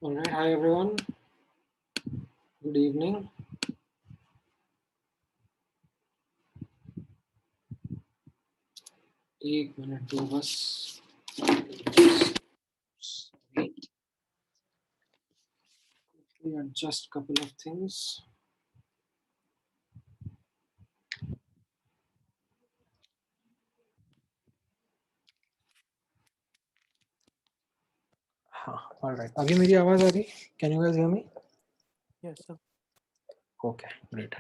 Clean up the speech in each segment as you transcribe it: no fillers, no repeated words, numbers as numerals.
All right, hi everyone. Good evening. एक minute दो बस. Wait. We adjust couple of things. हाँ, all right. अभी मेरी आवाज आ रही? Can you guys hear me? Yes, sir. Okay, great.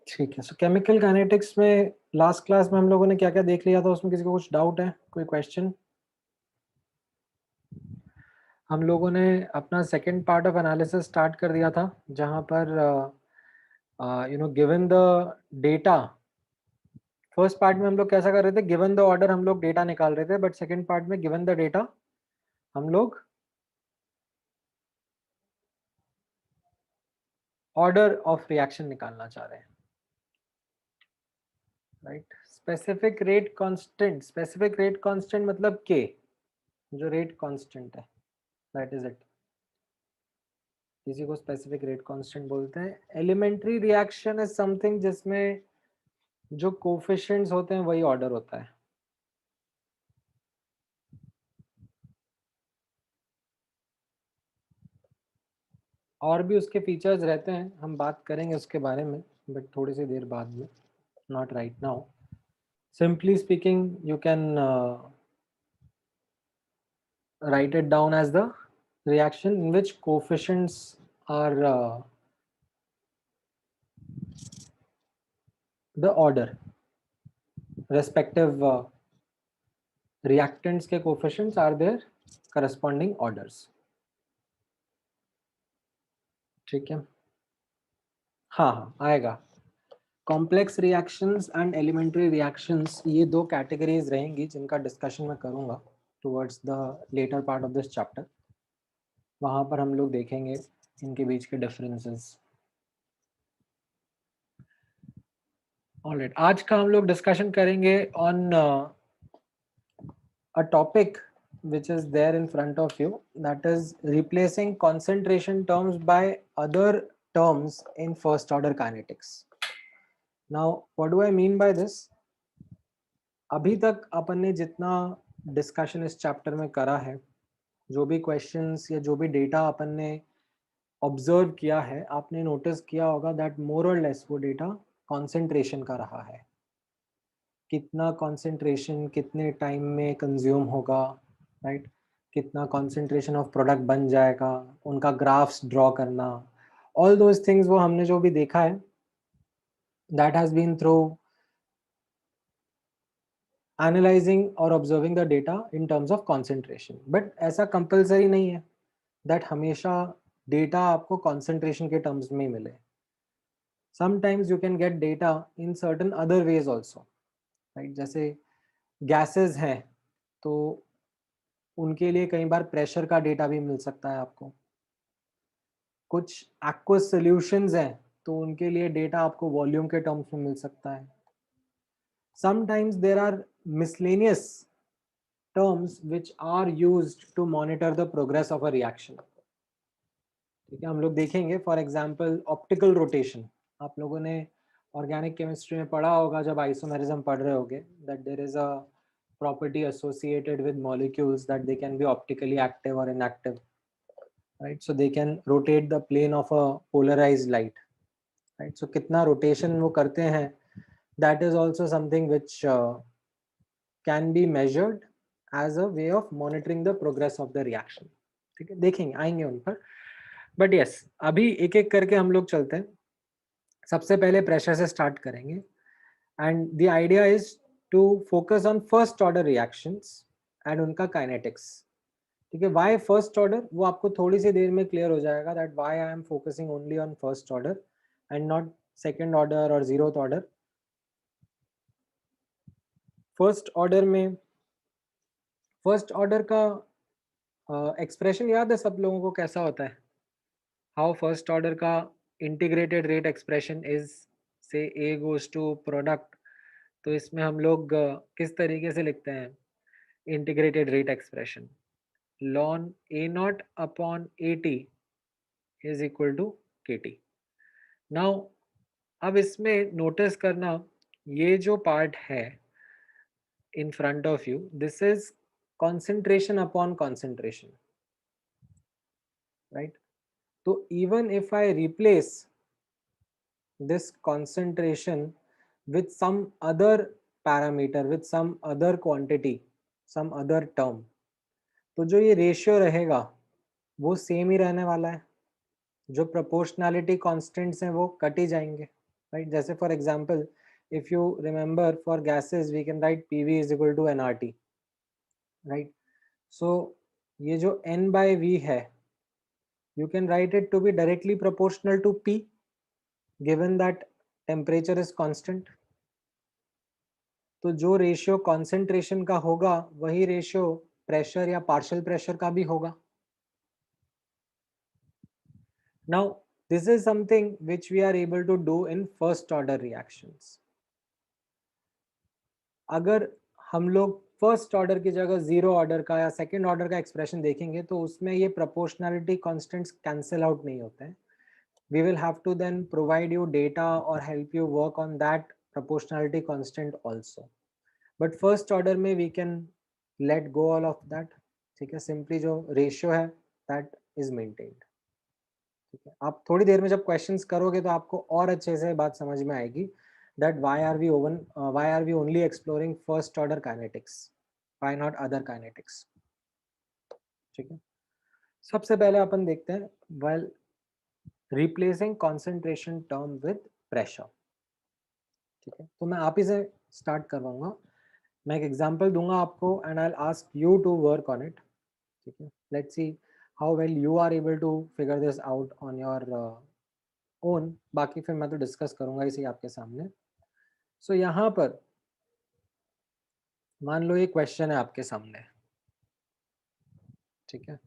ठीक है. So chemical kinetics में last class में हम लोगों ने क्या-क्या देख लिया था, उसमें किसी को कुछ डाउट है? कोई क्वेश्चन? हम लोगों ने अपना second part of analysis start कर दिया था, जहां पर given the data. First part में हम लोग कैसा कर रहे थे, गिवन द ऑर्डर हम लोग डेटा निकाल रहे थे, बट सेकंड पार्ट में गिवन द डेटा हम लोग ऑर्डर ऑफ रिएक्शन निकालना चाह रहे हैं, राइट. स्पेसिफिक रेट कांस्टेंट मतलब के, जो रेट कांस्टेंट है, दैट इज इट. इसी को स्पेसिफिक रेट कांस्टेंट बोलते हैं. एलिमेंट्री रिएक्शन इज समथिंग जिसमें जो कोफिशिएंट्स होते हैं वही ऑर्डर होता है. और भी उसके फीचर्स रहते हैं, हम बात करेंगे उसके बारे में, बट थोड़ी सी देर बाद में, not right now. Simply speaking, you can write it down as the reaction in which coefficients are the order, respective reactants के coefficients are their corresponding orders. ठीक है, हाँ आएगा. Complex reactions and elementary reactions, ये दो categories रहेंगी जिनका discussion मैं करूंगा towards the latter part of this chapter. वहां पर हम लोग देखेंगे इनके बीच के डिफरेंसेस. ऑलराइट, आज का हम लोग डिस्कशन करेंगे on a topic which is there in front of you, that is replacing concentration terms by other terms in first order kinetics. Now what do I mean by this? अभी तक अपन ने जितना discussion इस chapter में करा है, जो भी क्वेश्चंस या जो भी डेटा अपन ने ऑब्जर्व किया है, आपने नोटिस किया होगा दैट मोर और लेस वो डेटा कंसंट्रेशन का रहा है. कितना कंसंट्रेशन कितने टाइम में कंज्यूम होगा, राइट. कितना कंसंट्रेशन ऑफ प्रोडक्ट बन जाएगा, उनका ग्राफ्स ड्रॉ करना, ऑल दोज थिंग्स वो हमने जो भी देखा है, that has been through analysing और observing the data in terms of concentration. But ऐसा कंपलसरी नहीं है दैट हमेशा डेटा आपको कंसंट्रेशन के टर्म्स में मिले. Sometimes you can get data in certain other ways also, right. जैसे गैसेस हैं तो उनके लिए कई बार प्रेशर का डेटा भी मिल सकता है आपको. कुछ एक्वस सॉल्यूशंस हैं तो उनके लिए डेटा आपको वॉल्यूम के टर्म्स में मिल सकता है. Sometimes there are miscellaneous terms which are used to monitor the progress of a reaction. ठीक है, हम लोग देखेंगे फॉर एग्जांपल ऑप्टिकल रोटेशन. आप लोगों ने ऑर्गेनिक केमिस्ट्री में पढ़ा होगा जब आइसोमेरिज्म पढ़ रहे होगे, that there is a property associated with molecules that they can be optically active or inactive, right. So they can rotate the plane of a polarized light, right. So kitna rotation wo karte hain, that is also something which can be measured as a way of monitoring the progress of the reaction. ठीक है, देखेंगे, आएंगे उन पर. But yes, अभी एक एक करके हम लोग चलते हैं. सबसे पहले प्रेशर से स्टार्ट करेंगे and the idea is to focus on first order reactions and उनका काइनेटिक्स. ठीक है, व्हाई फर्स्ट ऑर्डर, वो आपको थोड़ी सी देर में क्लियर हो जाएगा that why I am focusing only on first order and not second order और जीरोथ ऑर्डर. फर्स्ट ऑर्डर में फर्स्ट ऑर्डर का एक्सप्रेशन याद है सब लोगों को कैसा होता है? हाउ फर्स्ट ऑर्डर का इंटीग्रेटेड रेट एक्सप्रेशन इज, से ए गोज टू प्रोडक्ट. तो इसमें हम लोग किस तरीके से लिखते हैं integrated rate expression? ln A naught upon AT is equal to KT. Now अब इसमें नोटिस करना, ये जो पार्ट है in front of you, this is concentration upon concentration, right? So even if I replace this concentration with some other parameter, with some other quantity, some other term, तो जो ये ratio रहेगा वो same ही रहने वाला है. जो प्रोपोर्शनैलिटी कांस्टेंट्स हैं वो कट ही जाएंगे, राइट? जैसे for example if you remember for gases we can write PV is equal to nRT, right? So ये जो N by V है, you can write it to be directly proportional to P given that temperature is constant. तो जो ratio concentration का होगा वही ratio pressure या partial pressure का भी होगा. Now this is something which we are able to do in first order reactions. अगर हम लोग फर्स्ट ऑर्डर की जगह जीरो ऑर्डर का या सेकंड ऑर्डर का एक्सप्रेशन देखेंगे तो उसमें ये प्रोपोर्शनैलिटी कांस्टेंट्स कैंसिल आउट नहीं होते हैं. We will have to then provide you data or help you work on that proportionality constant also. But first order में we can let go all of that. ठीक है, simply जो ratio है that is maintained. ठीक है, आप थोड़ी देर में जब questions करोगे तो आपको और अच्छे से बात समझ में आएगी that why are we only exploring first order kinetics, why not other kinetics. ठीक है, सबसे पहले अपन देखते हैं while replacing concentration term with pressure. ठीक है, तो मैं आप ही से स्टार्ट करवाऊंगा. मैं एक एग्जांपल दूंगा आपको and I will ask you to work on it. ठीक है, let's see how well you are able to figure this out on your own. बाकी फिर मैं तो डिस्कस करूंगा इसी आपके सामने. सो यहाँ पर मान लो ये क्वेश्चन है आपके सामने. ठीक है,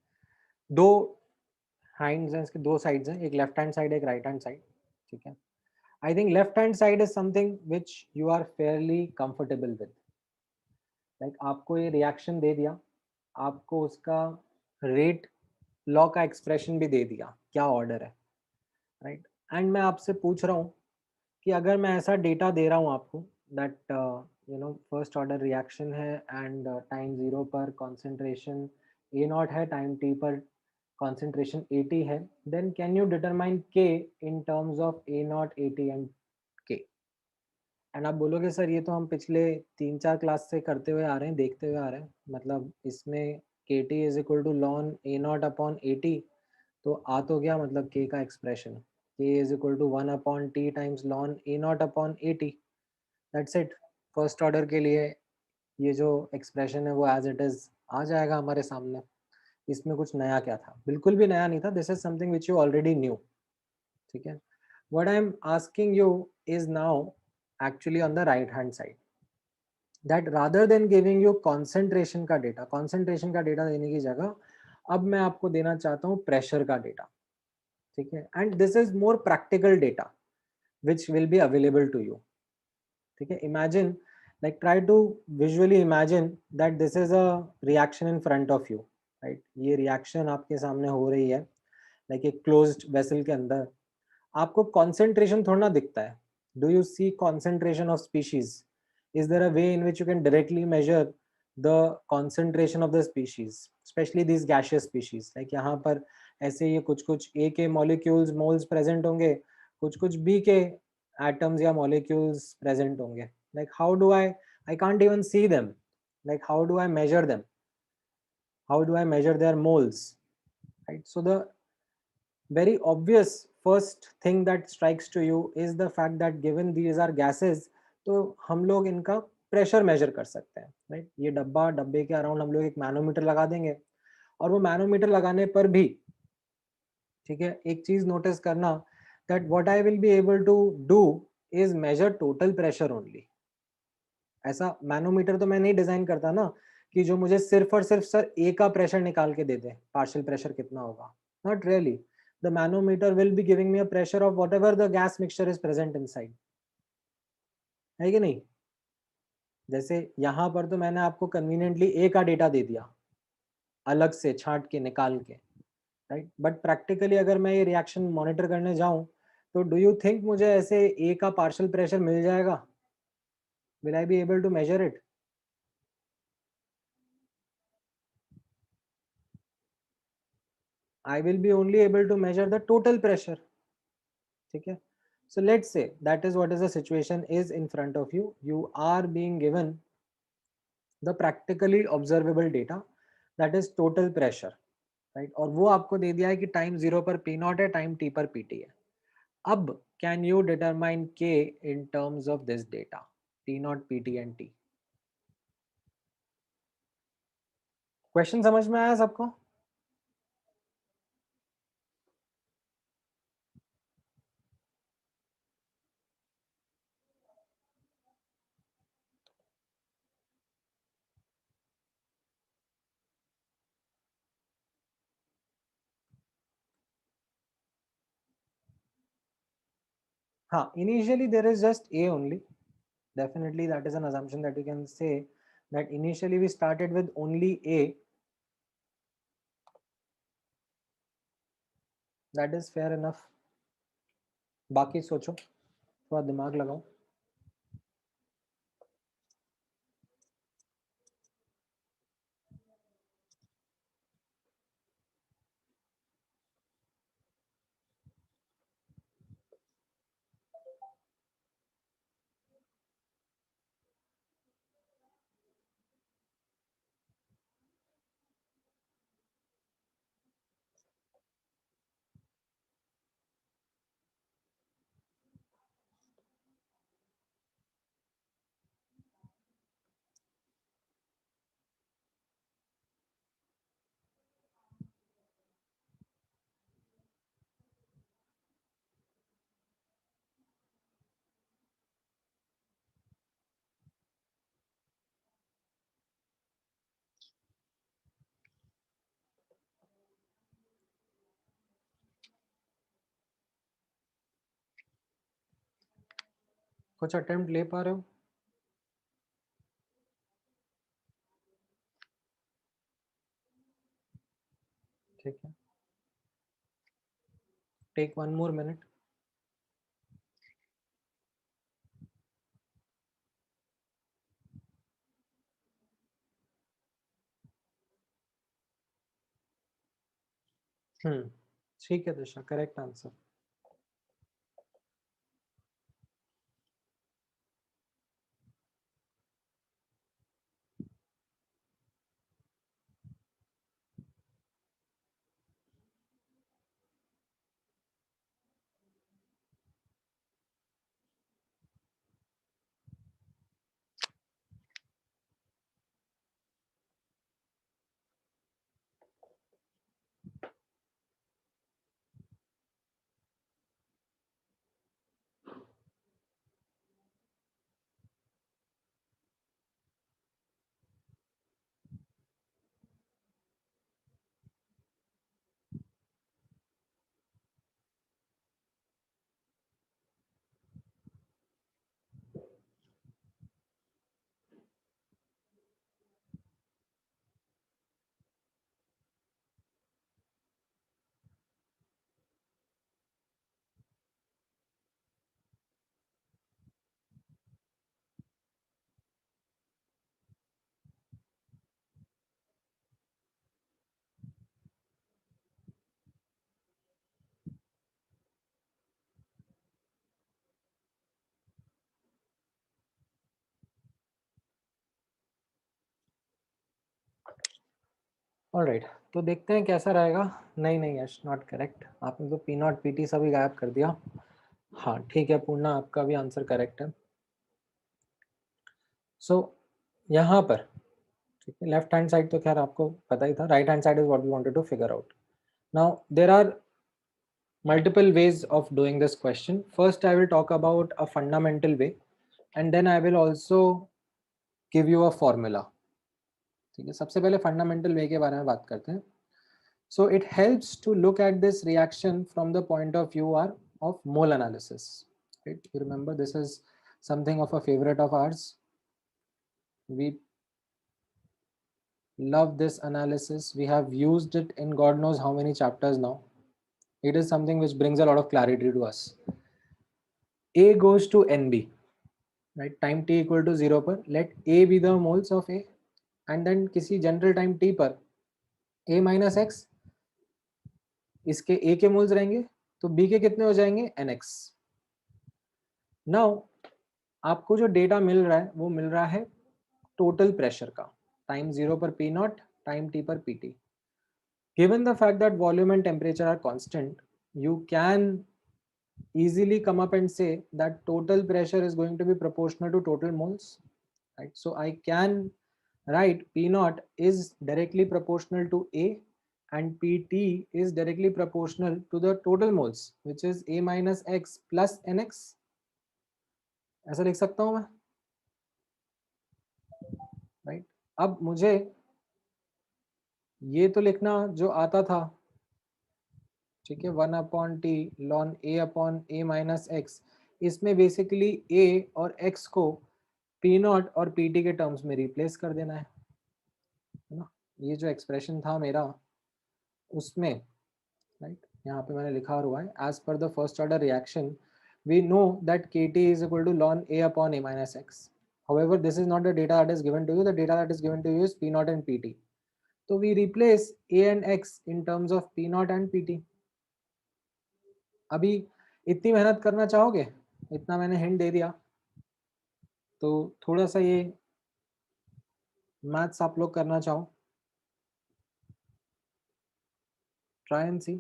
दो हैंड्स हैं, इसके दो साइड्स हैं, एक लेफ्ट हैंड साइड एक राइट हैंड साइड. ठीक है, I think left hand side is something which you are fairly comfortable with. Like आपको ये रिएक्शन दे दिया, आपको उसका रेट लॉ का एक्सप्रेशन भी दे दिया, क्या ऑर्डर है, राइट? एंड मैं आपसे पूछ रहा हूँ कि अगर मैं ऐसा डेटा दे रहा हूँ आपको that you know first order reaction है एंड टाइम 0 पर कॉन्सेंट्रेशन A0 है, टाइम t पर कॉन्सेंट्रेशन AT है, then can you determine K in terms of A0, AT and K. And आप बोलोगे सर ये तो हम पिछले 3-4 क्लास से करते हुए आ रहे हैं, देखते हुए आ रहे हैं, मतलब इसमें KT is equal to ln A0 upon AT. तो आ तो गया मतलब K का expression, K is equal to 1 upon T times ln A0 upon AT. That's it. First order के लिए ये जो एक्सप्रेशन है वो एज इट इज आ जाएगा हमारे सामने. इसमें कुछ नया क्या था? बिल्कुल भी नया नहीं था. This is something which you already knew. ठीक है, what I am asking you is now actually on the right hand side, that rather than giving you concentration का डेटा देने की जगह अब मैं आपको देना चाहता हूँ प्रेशर का डेटा. ठीक है, and this is more practical data which will be available to you. ठीक है, imagine like try to visually imagine that this is a reaction in front of you, right? ये रिएक्शन आपके सामने हो रही है लाइक एक क्लोज्ड वेसल के अंदर. आपको कॉन्सेंट्रेशन थोड़ा ना दिखता है. Do you see concentration of species? is there a way in which you can directly measure the concentration of the species, especially these gaseous species? like यहाँ पर ऐसे ये कुछ कुछ A के molecules moles present होंगे, कुछ कुछ B के atoms या molecules present होंगे. like how do I can't even see them. like how do I measure them? How do I measure their moles, right? So the very obvious first thing that strikes to you is the fact that given these are gases, तो हम लोग इनका pressure measure कर सकते हैं, right? ये डब्बे के अराउंड हम लोग एक मैनोमीटर लगा देंगे और वो मैनोमीटर लगाने पर भी, ठीक है, एक चीज नोटिस करना that what I will be able to do is measure total pressure only. ऐसा मैनोमीटर तो मैं नहीं डिजाइन करता ना कि जो मुझे सिर्फ और सिर्फ सर ए का प्रेशर निकाल के दे दे, पार्शियल प्रेशर कितना होगा. Not really. The manometer will be giving me a pressure of whatever the gas mixture is present inside, है कि नहीं? जैसे यहाँ पर तो मैंने आपको कन्वीनियंटली ए का डेटा दे दिया. अलग से छांट के निकाल के, राइट। बट प्रैक्टिकली अगर मैं ये रिएक्शन मॉनिटर करने जाऊं तो डू यू थिंक मुझे ऐसे ए का पार्शियल प्रेशर मिल जाएगा? Will I be able to measure it? I will be only able to measure the total pressure. ठीक है? So let's say that is what is the situation is in front of you. You are being given the practically observable data, that is total pressure, right? और वो आपको दे दिया है कि time 0 पर P not है, टाइम T पर PT है. अब can you determine K in terms of this data, T not, PT and T? Question समझ में आया सबको? हाँ, initially there is just A only. Definitely that is an assumption that you can say that initially we started with only A. That is fair enough. बाकी सोचो, थोड़ा दिमाग लगाओ. कुछ अटेम्प्ट ले पा रहे हो? ठीक है, टेक 1 more minute. ठीक है दिशा, करेक्ट आंसर. ऑलराइट, तो देखते हैं कैसा रहेगा. नहीं यश, नॉट करेक्ट. आपने तो पी नॉट पी टी सभी गायब कर दिया. हाँ ठीक है पूर्णा, आपका भी आंसर करेक्ट है. सो यहाँ पर ठीक है, लेफ्ट हैंड साइड तो खैर आपको पता ही था. Right hand side is what we wanted to figure out. Now there are multiple ways of doing this question. First, I will talk about a fundamental way, and then I will also give you a formula. ठीक है, सबसे पहले fundamental way के बारे में बात करते हैं. So it helps to look at this reaction from the point of view of mole analysis. Right? You remember this is something of a favorite of ours. Love this analysis. We have used it in God knows how many chapters now. It is something which brings a lot of clarity to us. A goes to NB, right? Time t equal to 0 पर let A be the moles of A, and then किसी general time t पर A minus x इसके A के moles रहेंगे, तो B के कितने हो जाएंगे nx. नाउ आपको जो डेटा मिल रहा है वो मिल रहा है टोटल प्रेशर का, टाइम 0 पर P नॉट, टाइम t पर PT. Given the fact that volume and temperature are constant, you can easily come up and say that total pressure is going to be proportional to total moles, right? So I can write P naught is directly proportional to A and PT is directly proportional to the total moles, which is A minus x plus nx. ऐसा लिख सकता हूँ मैं, right? अब मुझे ये तो लिखना जो आता था, ठीक है, 1 अपॉन टी लॉन ए अपॉन ए माइनस एक्स, इसमें बेसिकली ए और एक्स को पी नॉट और पी टी के टर्म्स में रिप्लेस कर देना है ना. ये जो एक्सप्रेशन था मेरा उसमें, राइट, यहाँ पे मैंने लिखा हुआ है as per the first order reaction we know that kt is equal to ln a upon a minus x. However, this is not the data that is given to you. The data that is given to you is p naught and pt. So we replace a and x in terms of p naught and pt. अभी इतनी मेहनत करना चाहोगे? इतना मैंने hint दे दिया, तो थोड़ा सा ये मैथ्स आप लोग करना चाहो, ट्राई एंड सी.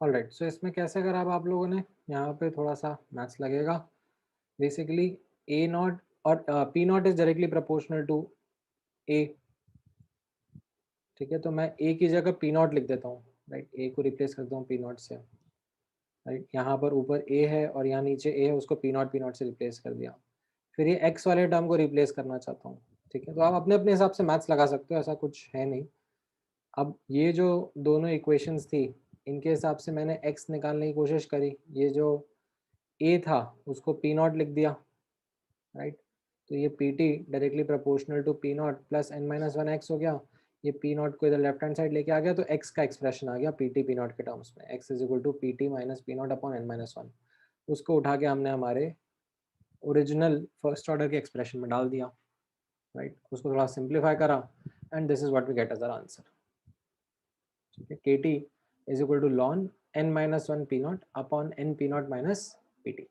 ऑलराइट, सो इसमें कैसे करा अब आप लोगों ने, यहाँ पे थोड़ा सा मैथ्स लगेगा. बेसिकली ए नॉट और P naught is directly proportional to A, ठीक है, तो मैं ए की जगह पी नॉट लिख देता हूँ, राइट. ए को रिप्लेस करता हूँ पी नॉट से, राइट. यहाँ पर ऊपर ए है और यहाँ नीचे ए है, उसको पी नॉट से रिप्लेस कर दिया. फिर ये एक्स वाले टर्म को रिप्लेस करना चाहता हूँ, ठीक है. तो आप अपने अपने हिसाब से मैथ्स लगा सकते हो, ऐसा कुछ है नहीं. अब ये जो दोनों इक्वेशंस थी, इनके हिसाब से मैंने एक्स निकालने की कोशिश करी. ये जो ए था उसको पी नॉट लिख दिया, राइट. तो ये P T directly proportional to P naught plus N minus one X हो गया. ये पी नॉट को इधर लेफ्ट हैंड साइड लेके आ गया, तो एक्स का एक्सप्रेशन आ गया पी टी पी नॉट के टर्म्स में. X is equal to P T minus P naught upon N minus one. उसको उठा के हमने हमारे ओरिजिनल फर्स्ट ऑर्डर के एक्सप्रेशन में डाल दिया, राइट. उसको थोड़ा सिंप्लीफाई करा and this is what we get as our answer. ठीक है, K T is equal to ln N minus one P naught upon N P naught minus P T.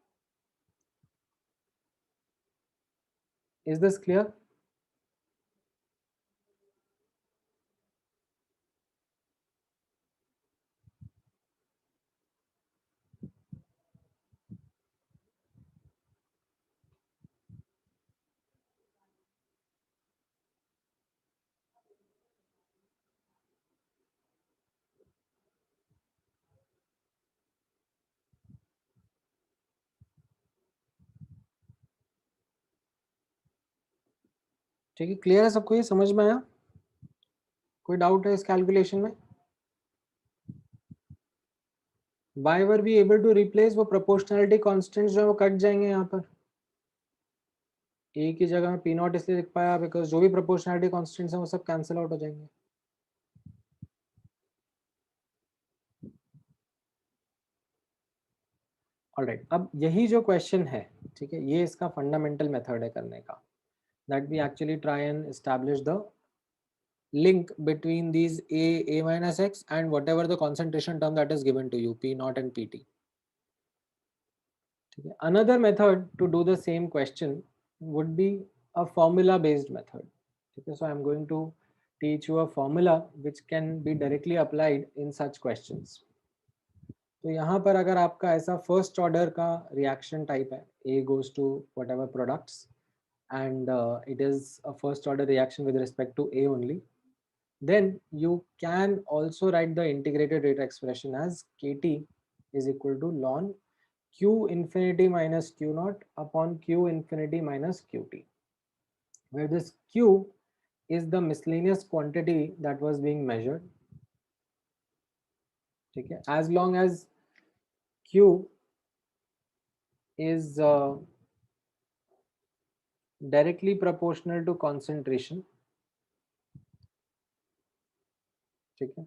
Is this clear? ठीक है, clear है सबको, ये समझ में आया? कोई डाउट है इस कैलकुलेशन में? Why were be able to replace, वो प्रोपोर्शनैलिटी कॉन्स्टेंट्स जो है वो कट जाएंगे यहाँ पर। ए की जगह में पी नॉट इसलिए लिख पाया बिकॉज जो भी प्रोपोर्शनैलिटी कॉन्स्टेंट्स हैं वो सब कैंसिल आउट हो जाएंगे। ऑलराइट, अब यही जो क्वेश्चन है, ठीक है, ये इसका फंडामेंटल मेथड है करने का, that we actually try and establish the link between these a minus x and whatever the concentration term that is given to you, p naught and pt. Okay. Another method to do the same question would be a formula based method. Okay. So I'm going to teach you a formula which can be directly applied in such questions. तो यहाँ पर अगर आपका ऐसा first order का reaction type है, a goes to whatever products and it is a first order reaction with respect to a only, then you can also write the integrated rate expression as kt is equal to ln q infinity minus q naught upon q infinity minus qt, where this q is the miscellaneous quantity that was being measured. Okay, as long as q is directly proportional to concentration, okay,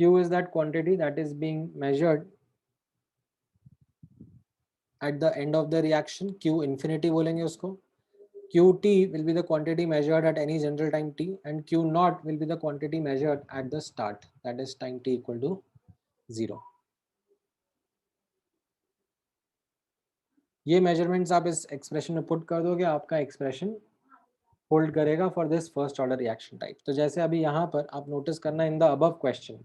q is that quantity that is being measured at the end of the reaction, q infinity बोलेंगे उसको, qt will be the quantity measured at any general time t, and q naught will be the quantity measured at the start, that is time t equal to 0. ये measurements आप इस expression में put कर दोगे, आपका expression hold करेगा for this first order reaction type. तो जैसे अभी यहाँ पर आप notice करना in the above question,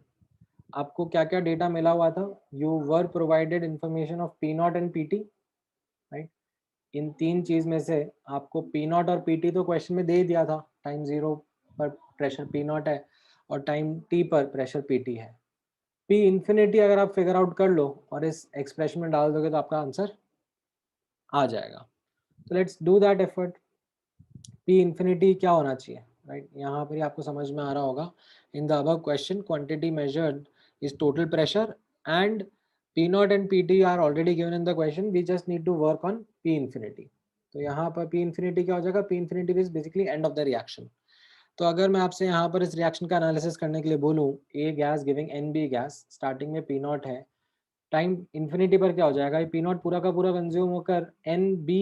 आपको क्या क्या data मिला हुआ था? You were provided information of p naught and pt, right? इन तीन चीज में से आपको पी नॉट और पी टी तो क्वेश्चन में दे ही दिया था, टाइम जीरो पर प्रेशर पी नॉट है और टाइम टी पर प्रेशर पी टी है। पी इन्फिनिटी अगर आप फिगर आउट कर लो और इस एक्सप्रेशन में डाल दोगे तो आपका आंसर आ जाएगा। तो let's do that effort. P infinity क्या होना चाहिए, राइट? यहाँ पर ही आपको समझ में आ रहा होगा, in the above question quantity measured is total pressure and P naught and PT are already given in the question. We just need to work on P infinity. तो यहाँ पर P infinity क्या हो जाएगा? P infinity is basically end of the reaction. तो अगर मैं आपसे यहाँ पर इस रिएक्शन का एनालिसिस करने के लिए बोलूँ, A gas giving NB gas, starting में P नॉट है, टाइम इन्फिनिटी पर क्या हो जाएगा? ये P नॉट पूरा का पूरा कंज्यूम होकर NB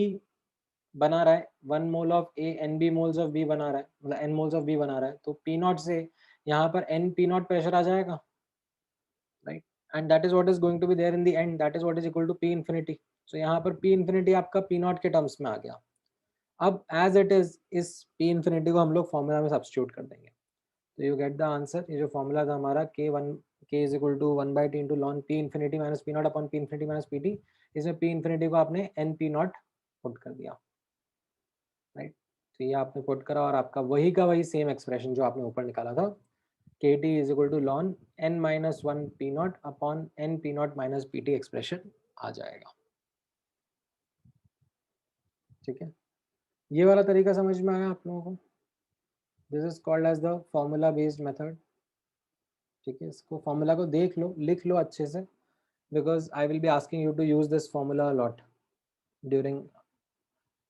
बना रहा है, 1 mole of A NB moles of B बना रहा है, मतलब N मोल्स ऑफ B बना रहा है, तो P नॉट से यहाँ पर N P नॉट प्रेशर आ जाएगा, right? And that is what is going to be there in the end, that is what is equal to P infinity. So यहाँ पर P infinity आपका P नॉट के terms में आ गया। अब as it is, इस P infinity को हम लोग फॉर्मूला में सब्स्टिट्यूट कर देंगे, तो यू गेट द आंसर। ये जो फॉर्मूला था हमारा k is equal to 1/t into ln P infinity minus P not upon P infinity minus PT, इसमें P infinity को आपने N P नॉट पुट कर दिया, राइट? तो ये आपने पुट करा और आपका वही का वही सेम एक्सप्रेशन जो आपने ऊपर निकाला था, kt is equal to ln n minus 1 p naught upon n p naught minus pt expression आ जाएगा। ठीक है, ये वाला तरीका समझ में आया आप लोगों को? This is called as the formula based method. ठीक है, इसको फॉर्मूला को देख लो, लिख लो अच्छे से, because I will be asking you to use this formula a lot during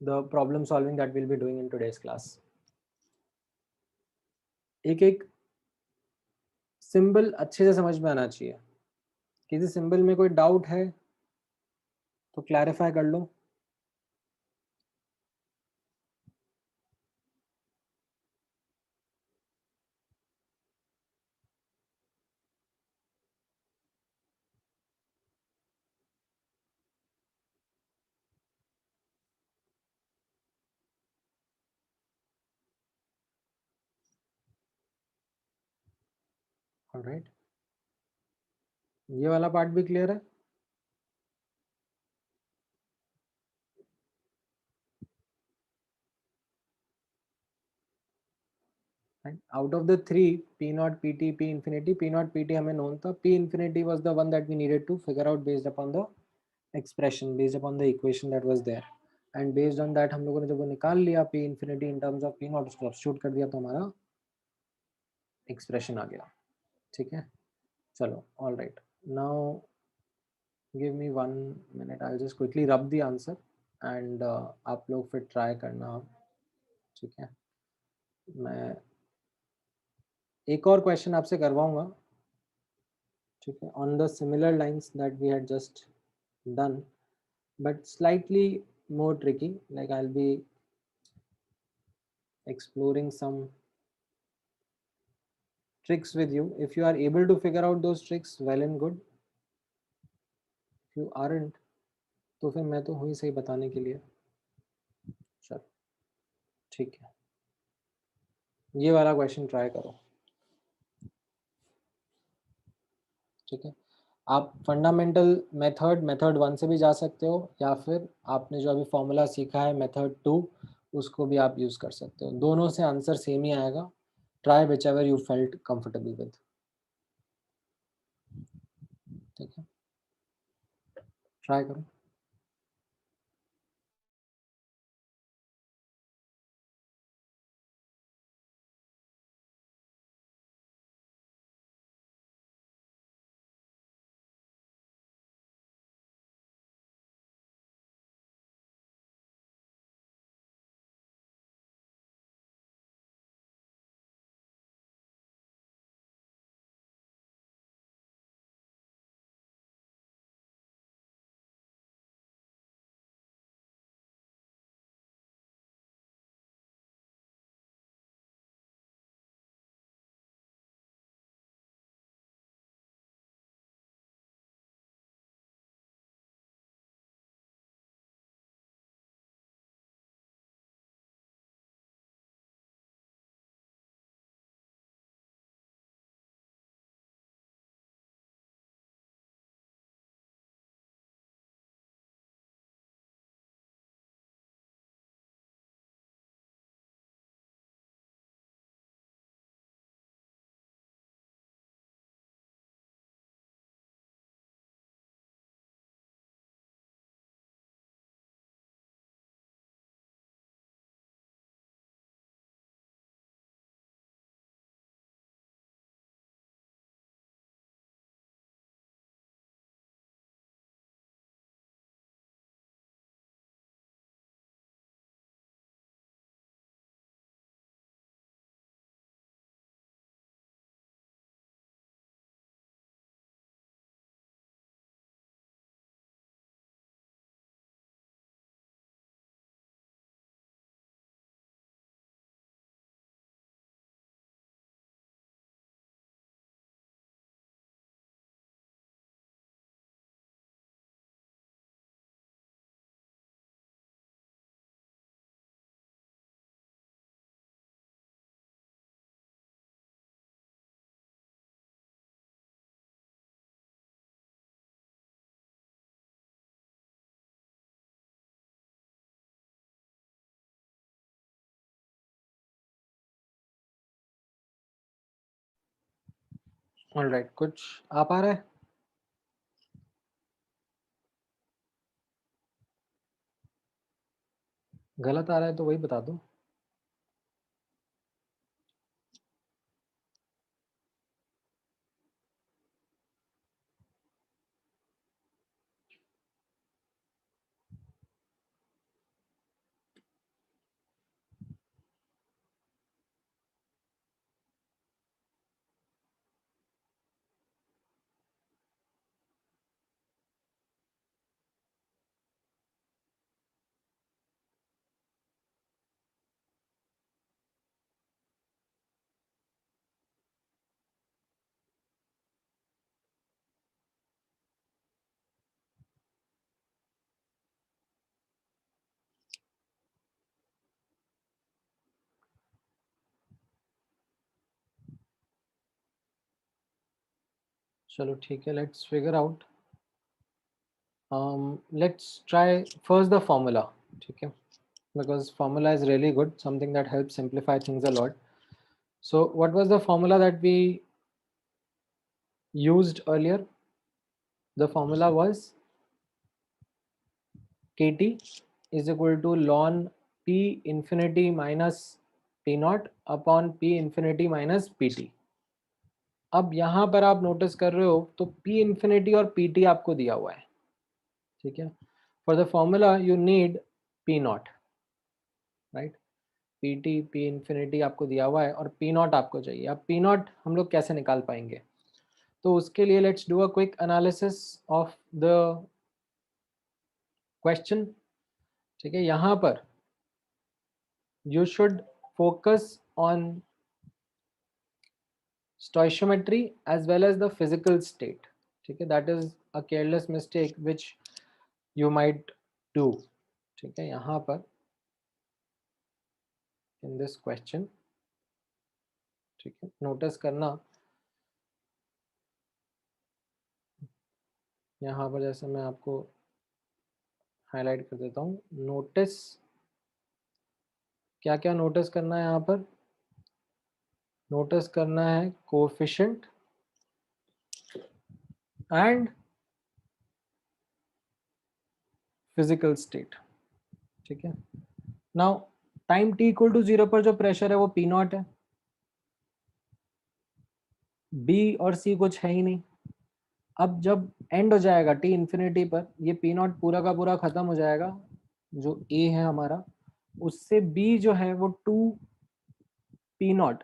the problem solving that will be doing in today's class. एक एक सिंबल अच्छे से समझ में आना चाहिए, किसी सिंबल में कोई डाउट है तो क्लैरिफाई कर लो। ऑलराइट, ये वाला पार्ट भी क्लियर है? Out of the three, P naught, PT, P infinity, P naught, PT हमें known था, P infinity was the one that we needed to figure out based upon the expression, based upon the equation that was there. And based on that हम लोगों ने जब वो निकाल लिया P infinity in terms of P not, उसको substitute कर दिया तो हमारा एक्सप्रेशन आ गया। ठीक है, चलो all right, now give me 1 minute, I just quickly रब द आंसर एंड आप लोग फिर ट्राई करना। ठीक है, मैं एक और क्वेश्चन आपसे करवाऊंगा, ठीक है, on the similar lines that we had just done, but slightly more tricky, like I'll be exploring some tricks with you. If you are able to figure out those tricks, well and good. If you aren't, तो फिर मैं तो हूँ ही सही बताने के लिए। चलो ठीक है, ये वाला क्वेश्चन ट्राई करो। ठीक है, आप फंडामेंटल मेथड 1 से भी जा सकते हो, या फिर आपने जो अभी फॉर्मूला सीखा है मेथड 2 उसको भी आप यूज़ कर सकते हो। दोनों से आंसर सेम ही आएगा। Try which ever you felt comfortable with. ठीक है, ट्राई करो। ऑलराइट, कुछ आ पा रहा है? गलत आ रहा है तो वही बता दो। चलो ठीक है, let's figure out. Let's try first the formula. ठीक है, because formula is really good, something that helps simplify things a lot. So what was the formula that we used earlier? The formula was KT is equal to ln P infinity minus P naught upon P infinity minus P T. अब यहाँ पर आप notice कर रहे हो तो P infinity और P T आपको दिया हुआ है, ठीक है। For the formula you need P naught, right. P T P infinity आपको दिया हुआ है और पी नॉट आपको चाहिए। अब पी नॉट हम लोग कैसे निकाल पाएंगे, तो उसके लिए let's do a quick analysis of the question, ठीक है। यहाँ पर you should focus on stoichiometry as well as the physical state, ठीक है। that is a careless mistake which you might do, ठीक है। यहाँ पर in this question, ठीक है, नोटिस करना यहाँ पर, जैसे मैं आपको हाईलाइट कर देता हूँ। नोटिस क्या क्या नोटिस करना है यहाँ पर, नोटिस करना है कोएफिशिएंट एंड फिजिकल स्टेट, ठीक है। Now time t equal to 0 पर जो प्रेशर है वो पी नॉट है, बी और सी कुछ है ही नहीं। अब जब एंड हो जाएगा टी इन्फिनिटी पर, ये पी नॉट पूरा का पूरा खत्म हो जाएगा, जो ए है हमारा, उससे बी जो है वो 2 पी नॉट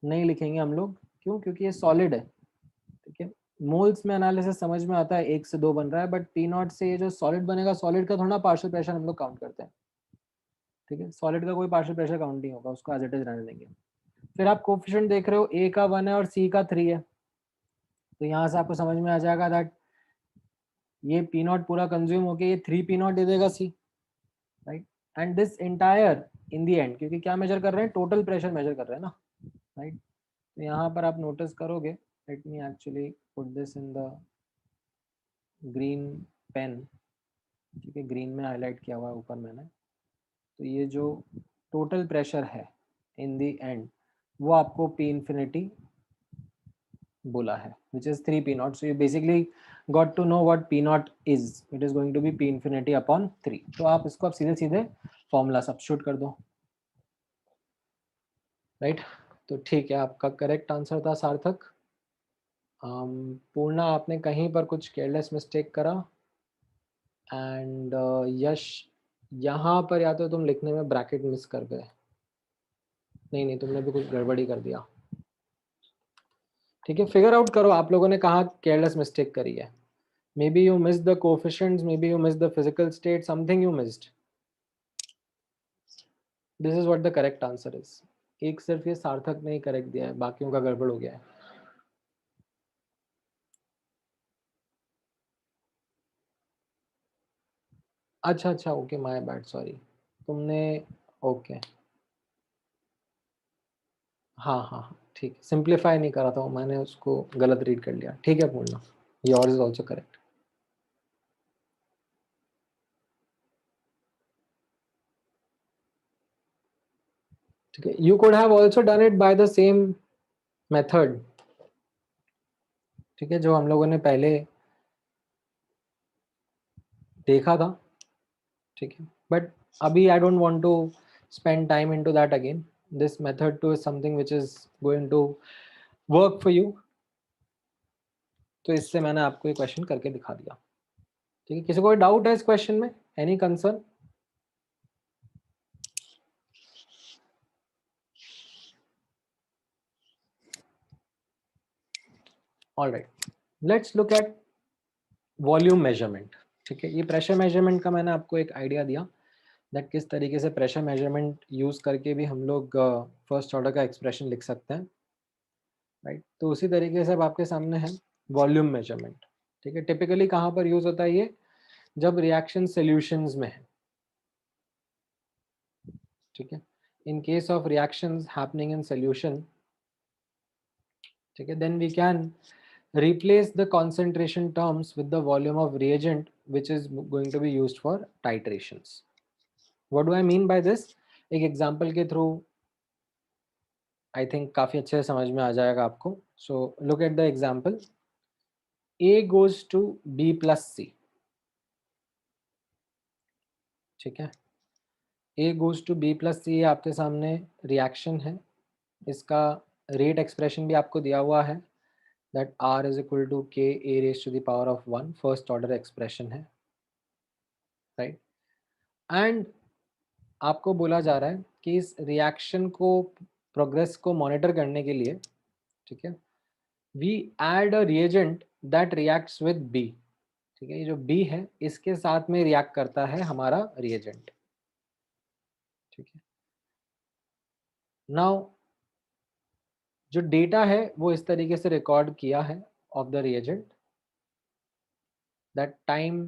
नहीं लिखेंगे हम लोग। क्यों? क्योंकि ये सॉलिड है, ठीक है। मोल्स में एनालिसिस समझ में आता है 1 से 2 बन रहा है, बट पी नॉट से ये जो सॉलिड बनेगा, सॉलिड का थोड़ा पार्शियल प्रेशर हम लोग काउंट करते हैं, ठीक है। सॉलिड का कोई पार्शियल प्रेशर काउंट नहीं होगा, उसको एज इट इज रहने देंगे। फिर आप कोफिशिएंट देख रहे हो, ए का 1 है और सी का 3 है, तो यहाँ से आपको समझ में आ जाएगा दैट ये पी नॉट पूरा कंज्यूम होके ये 3 पी नॉट दे देगा C, right. And this entire in the end, क्योंकि क्या मेजर कर रहे हैं, टोटल प्रेशर मेजर कर रहे हैं ना, राइट। तो यहाँ पर आप नोटिस करोगे, let me actually put this in the green pen, ठीक है, ग्रीन में हाईलाइट किया हुआ है ऊपर मैंने। तो ये जो टोटल प्रेशर है इन दी एंड, वो आपको पी इंफिनिटी बोला है, which is 3 p naught. So you basically got to know what p naught is. It is going to be p infinity upon 3. तो आप इसको आप सीधे सीधे फॉर्मूला सब्स्टिट्यूट कर दो, राइट। तो ठीक है, आपका करेक्ट आंसर था सार्थक। पूर्णा, आपने कहीं पर कुछ केयरलेस मिस्टेक करा, एंड यश, यहाँ पर या तो तुम लिखने में ब्रैकेट मिस कर गए, नहीं नहीं, तुमने भी कुछ गड़बड़ी कर दिया, ठीक है। फिगर आउट करो आप लोगों ने कहाँ केयरलेस मिस्टेक करी है। Maybe you missed the coefficients, maybe you missed the physical state, something you missed. This is what the correct answer is. एक सिर्फ ये सार्थक ने ही करेक्ट दिया है, बाकियों का गड़बड़ हो गया है। अच्छा अच्छा, ओके, माय बैड, सॉरी। तुमने, ओके, हाँ हाँ हाँ, ठीक है, सिंप्लीफाई नहीं करा था मैंने, उसको गलत रीड कर लिया, ठीक है पूर्णा, योर इज ऑल्सो करेक्ट। ठीक है, you could have also done it by the same method, ठीक है, जो हम लोगों ने पहले देखा था, ठीक है। बट अभी I don't want to spend time into that again. This method too is something which is going to work for you. तो इससे मैंने आपको ये क्वेश्चन करके दिखा दिया, ठीक है। किसी को कोई डाउट है इस क्वेश्चन में, any concern? Alright, let's look at volume measurement, ठीक है। ये प्रेशर मेजरमेंट का मैंने आपको एक आइडिया दिया दैट किस तरीके से प्रेशर मेजरमेंट यूज करके भी हम लोग फर्स्ट ऑर्डर का एक्सप्रेशन लिख सकते हैं, राइट। तो उसी तरीके से अब आपके सामने है वॉल्यूम मेजरमेंट, ठीक है। टिपिकली कहाँ पर यूज होता है ये, जब रिएक्शन सॉल्यूशंस में है, ठीक है। In case of reactions happening in solution, ठीक है, then we can replace the concentration terms with the volume of reagent which is going to be used for titrations. What do I mean by this? एक example के through I think काफी अच्छे से समझ में आ जाएगा आपको। So look at the example, A goes to B plus C, ठीक है। A goes to B plus C आपके सामने रिएक्शन है, इसका रेट एक्सप्रेशन भी आपको दिया हुआ है, that R is equal to k A raise to the power of 1, first order expression है, राइट। एंड आपको बोला जा रहा है कि इस रिएक्शन को, प्रोग्रेस को मॉनिटर करने के लिए, ठीक है, we add a reagent that reacts with B. ठीक है, ये जो बी है इसके साथ में रिएक्ट करता है हमारा रिएजेंट। ठीक है, नाउ जो डेटा है वो इस तरीके से रिकॉर्ड किया है of the reagent, that time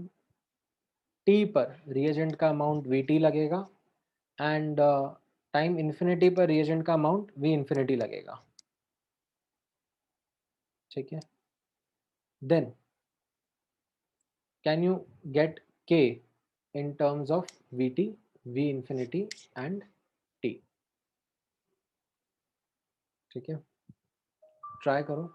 T पर रिएजेंट का अमाउंट वी टी लगेगा, एंड टाइम इन्फिनिटी पर रिएजेंट का अमाउंट वी इन्फिनिटी लगेगा। ठीक है, then can you get k in terms of vt, v infinity and t? ठीक है, ट्राई करो।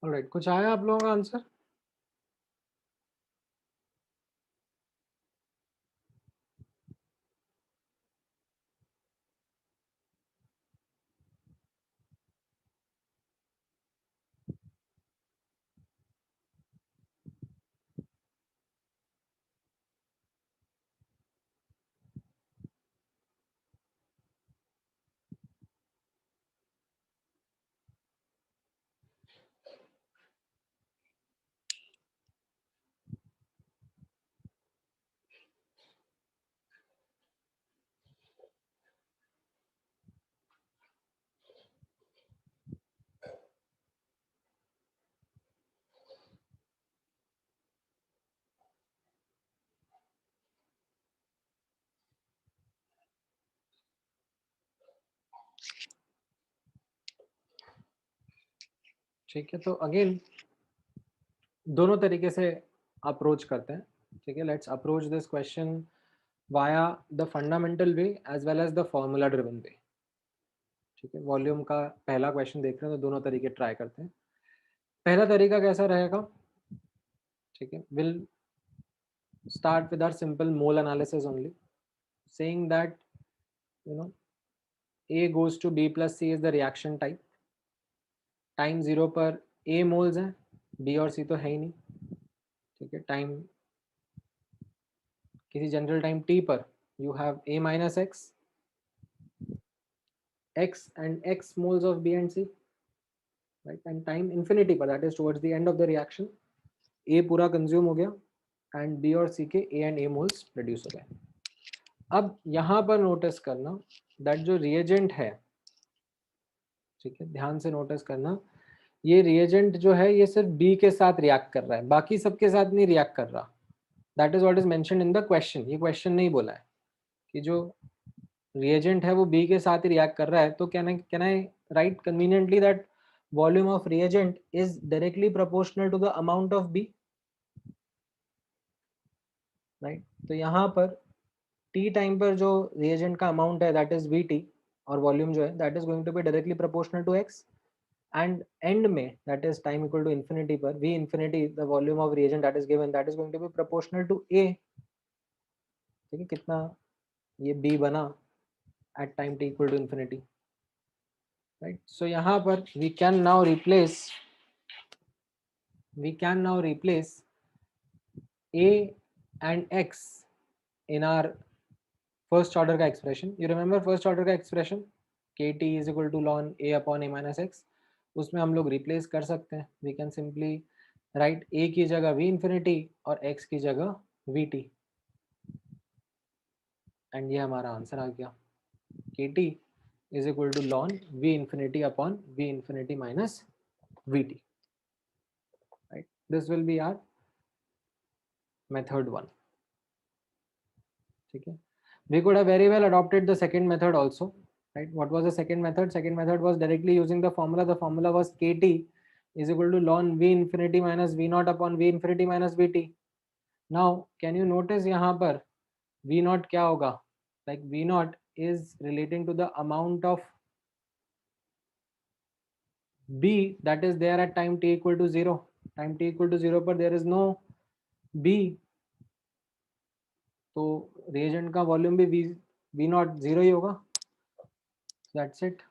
ऑलराइट, कुछ आया आप लोगों का आंसर? ठीक है, तो अगेन दोनों तरीके से अप्रोच करते हैं। ठीक है, let's approach this question via the fundamental way as well as the formula driven way. ठीक है, वॉल्यूम का पहला क्वेश्चन देख रहे हैं तो दोनों तरीके ट्राई करते हैं। पहला तरीका कैसा रहेगा? ठीक है, will start with our simple mole analysis only, saying that you know A goes to B plus C is the reaction type. Time 0 पर A मोल्स हैं, B और C तो है ही नहीं। ठीक है, टाइम किसी जनरल टाइम T पर you have A minus X and X moles of B and C, right? And time infinity पर, that is towards the end of the reaction, A पूरा कंज्यूम हो गया एंड B और C के A and A moles produce हो गए। अब यहाँ पर नोटिस करना दैट जो रिएजेंट है, ठीक है, ध्यान से नोटिस करना, ये रिएजेंट जो है ये सिर्फ बी के साथ रिएक्ट कर रहा है, बाकी सबके साथ नहीं रिएक्ट कर रहा। That is what is mentioned in the question. ये क्वेश्चन नहीं बोला है कि जो रिएजेंट है वो बी के साथ ही रिएक्ट कर रहा है। तो can I write conveniently that volume of reagent is directly proportional to the amount of B, right? तो यहाँ पर टी टाइम पर जो रिएजेंट का अमाउंट है दैट इज वी टी, और वॉल्यूम जो है that is going to be directly proportional to X, and end में that is time equal to infinity पर v infinity the volume of reagent that is given that is going to be proportional to a। ठीक है, कितना ये b बना at time t equal to infinity, right? So यहाँ पर we can now replace a and x in our first order का expression। You remember first order का expression kt is equal to ln a upon a minus x, उसमें हम लोग replace कर सकते हैं। We can simply write a की जगह v इंफिनिटी और x की जगह vt, एंड ये हमारा आंसर आ गया। kt is equal to ln v infinity upon v infinity minus vt, right? This will be our method 1। ठीक है, we could have very well adopted the second method also, right? What was the second method? Second method was directly using the formula. The formula was kt is equal to ln v infinity minus v naught upon v infinity minus vt. Now can you notice यहाँ पर v naught क्या होगा? Like v naught is relating to the amount of b that is there at time t equal to 0. Time t equal to 0 पर there is no b, तो reagent का volume भी v naught 0 ही होगा। That's it।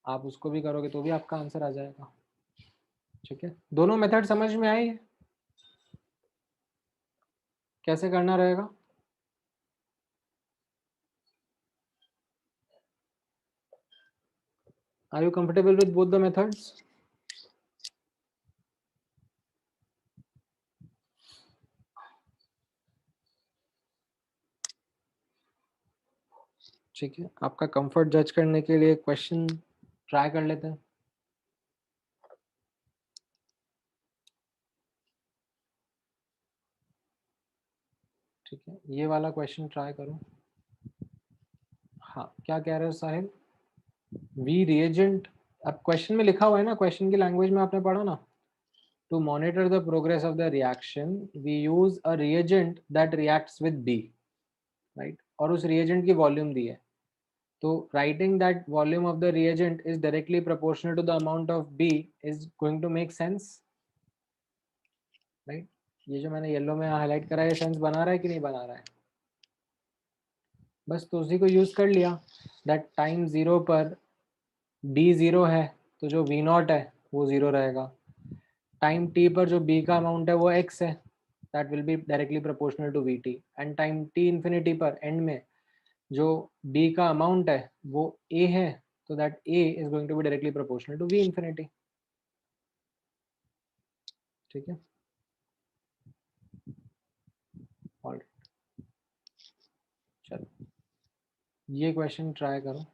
आप उसको भी करोगे तो भी आपका आंसर आ जाएगा। ठीक है, दोनों मेथड समझ में आई? कैसे करना रहेगा? Are you comfortable with both the methods? ठीक है, आपका कंफर्ट जज करने के लिए क्वेश्चन ट्राई कर लेते हैं। ठीक है, ये वाला क्वेश्चन ट्राई करो। हाँ, क्या कह रहे हो साहिल? वी रिएजेंट, अब क्वेश्चन में लिखा हुआ है ना, क्वेश्चन की लैंग्वेज में आपने पढ़ा ना, to monitor the progress of the reaction we use a reagent that reacts with B, right? और उस रिएजेंट की वॉल्यूम दी है, तो writing that volume of the reagent is directly proportional to the amount of B is going to make sense, right? ये जो मैंने yellow में highlight करा है सेंस बना रहा है कि नहीं बना रहा है? बस तो उसी को यूज कर लिया दैट टाइम 0 पर B 0 है तो जो V नॉट है वो 0 रहेगा। टाइम t पर जो B का अमाउंट है वो x है, that will be directly proportional to VT, and time t infinity पर एंड में जो B का अमाउंट है वो A है, तो that A is going to be directly proportional to V infinity. ठीक है, ऑल चलो ये क्वेश्चन ट्राई करो।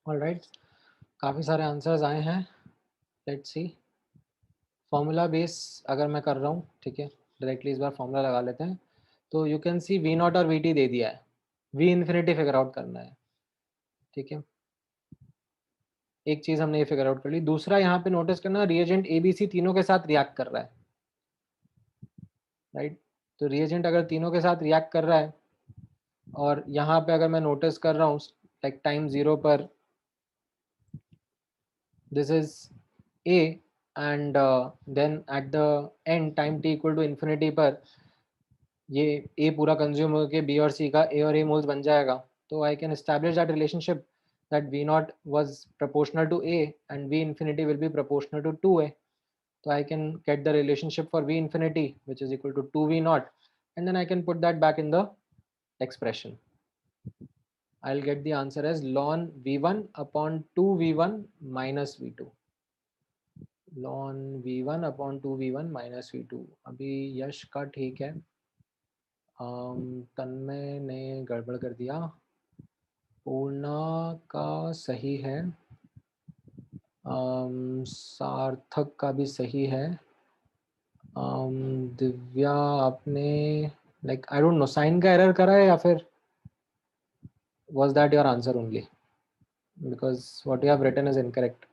ऑलराइट, काफ़ी सारे आंसर्स आए हैं, लेट्स सी। फॉर्मूला बेस अगर मैं कर रहा हूँ, ठीक है, डायरेक्टली इस बार फॉर्मूला लगा लेते हैं। तो you can see V naught और वी टी दे दिया है, वी इन्फिनिटी फिगर आउट करना है, ठीक है। एक चीज़ हमने ये फिगर आउट कर ली। दूसरा यहाँ पे नोटिस करना, रिएजेंट ए बी सी तीनों के साथ रिएक्ट कर रहा है, राइट। तो रिएजेंट अगर तीनों के साथ रिएक्ट कर रहा है, और यहाँ पे अगर मैं नोटिस कर रहा हूँ लाइक टाइम 0 पर this is A and then at the end time t equal to infinity पर ये A पूरा कंज्यूम होकर B और C का A और A मोल्स बन जाएगा। तो I can establish that relationship that V naught was proportional to A and V infinity will be proportional to 2A. So I can get the relationship for V infinity which is equal to 2V naught, and then I can put that back in the expression. I'll get the answer as ln V1 upon 2V1 minus V2. ln V1 upon 2V1 minus V2। अभी यश का ठीक है, तन्मय ने गड़बड़ कर दिया, पूर्णा का सही है, सार्थक का भी सही है, दिव्या आपने like I don't know sign का एरर करा है या फिर was that your answer only, because what you have written is incorrect.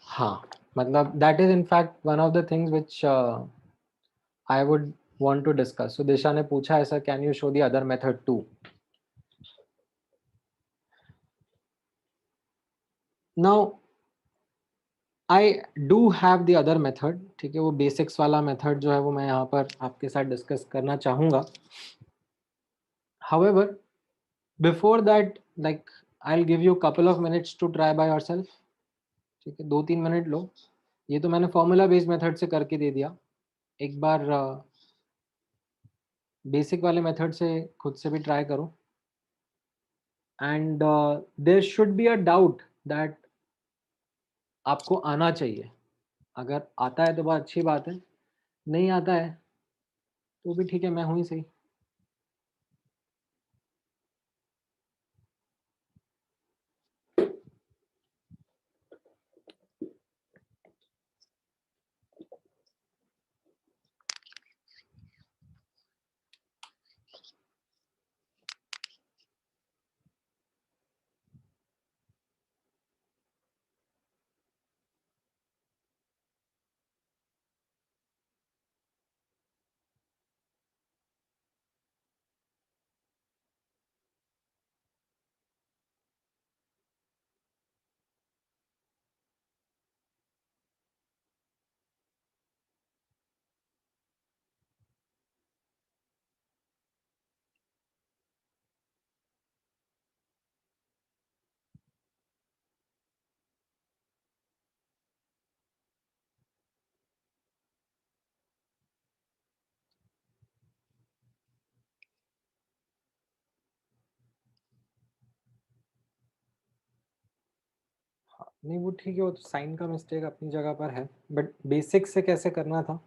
हाँ, मतलब that is in fact one of the things which I would want to discuss. So दिशा ने पूछा ऐसा, can you show the other method too? Now I do have the other method, ठीक है, वो basics वाला method जो है वो मैं यहाँ पर आपके साथ डिस्कस करना चाहूँगा। However, before that, like I'll give you couple of minutes to try by yourself, ठीक है, 2-3 मिनट लो। ये तो मैंने फॉर्मूला बेस्ड मेथड से करके दे दिया, एक बार बेसिक वाले मेथड से खुद से भी ट्राई करो। And there should be a doubt that आपको आना चाहिए। अगर आता है तो बहुत अच्छी बात है, नहीं आता है तो भी ठीक है, मैं हूँ ही सही। नहीं वो ठीक है, वो तो साइन का मिस्टेक अपनी जगह पर है, बट बेसिक से कैसे करना था।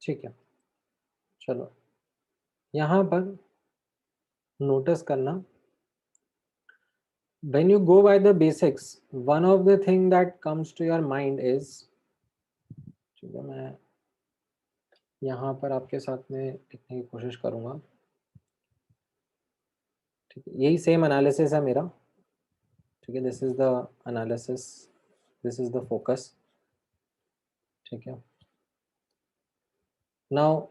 ठीक है, चलो यहाँ पर नोटिस करना, when you go by the basics, one of the thing that comes to your mind is, ठीक है, मैं यहाँ पर आपके साथ में लिखने की कोशिश करूँगा। ठीक है, यही सेम एनालिसिस है मेरा। ठीक है, this is the analysis, this is the focus. ठीक है, नाउ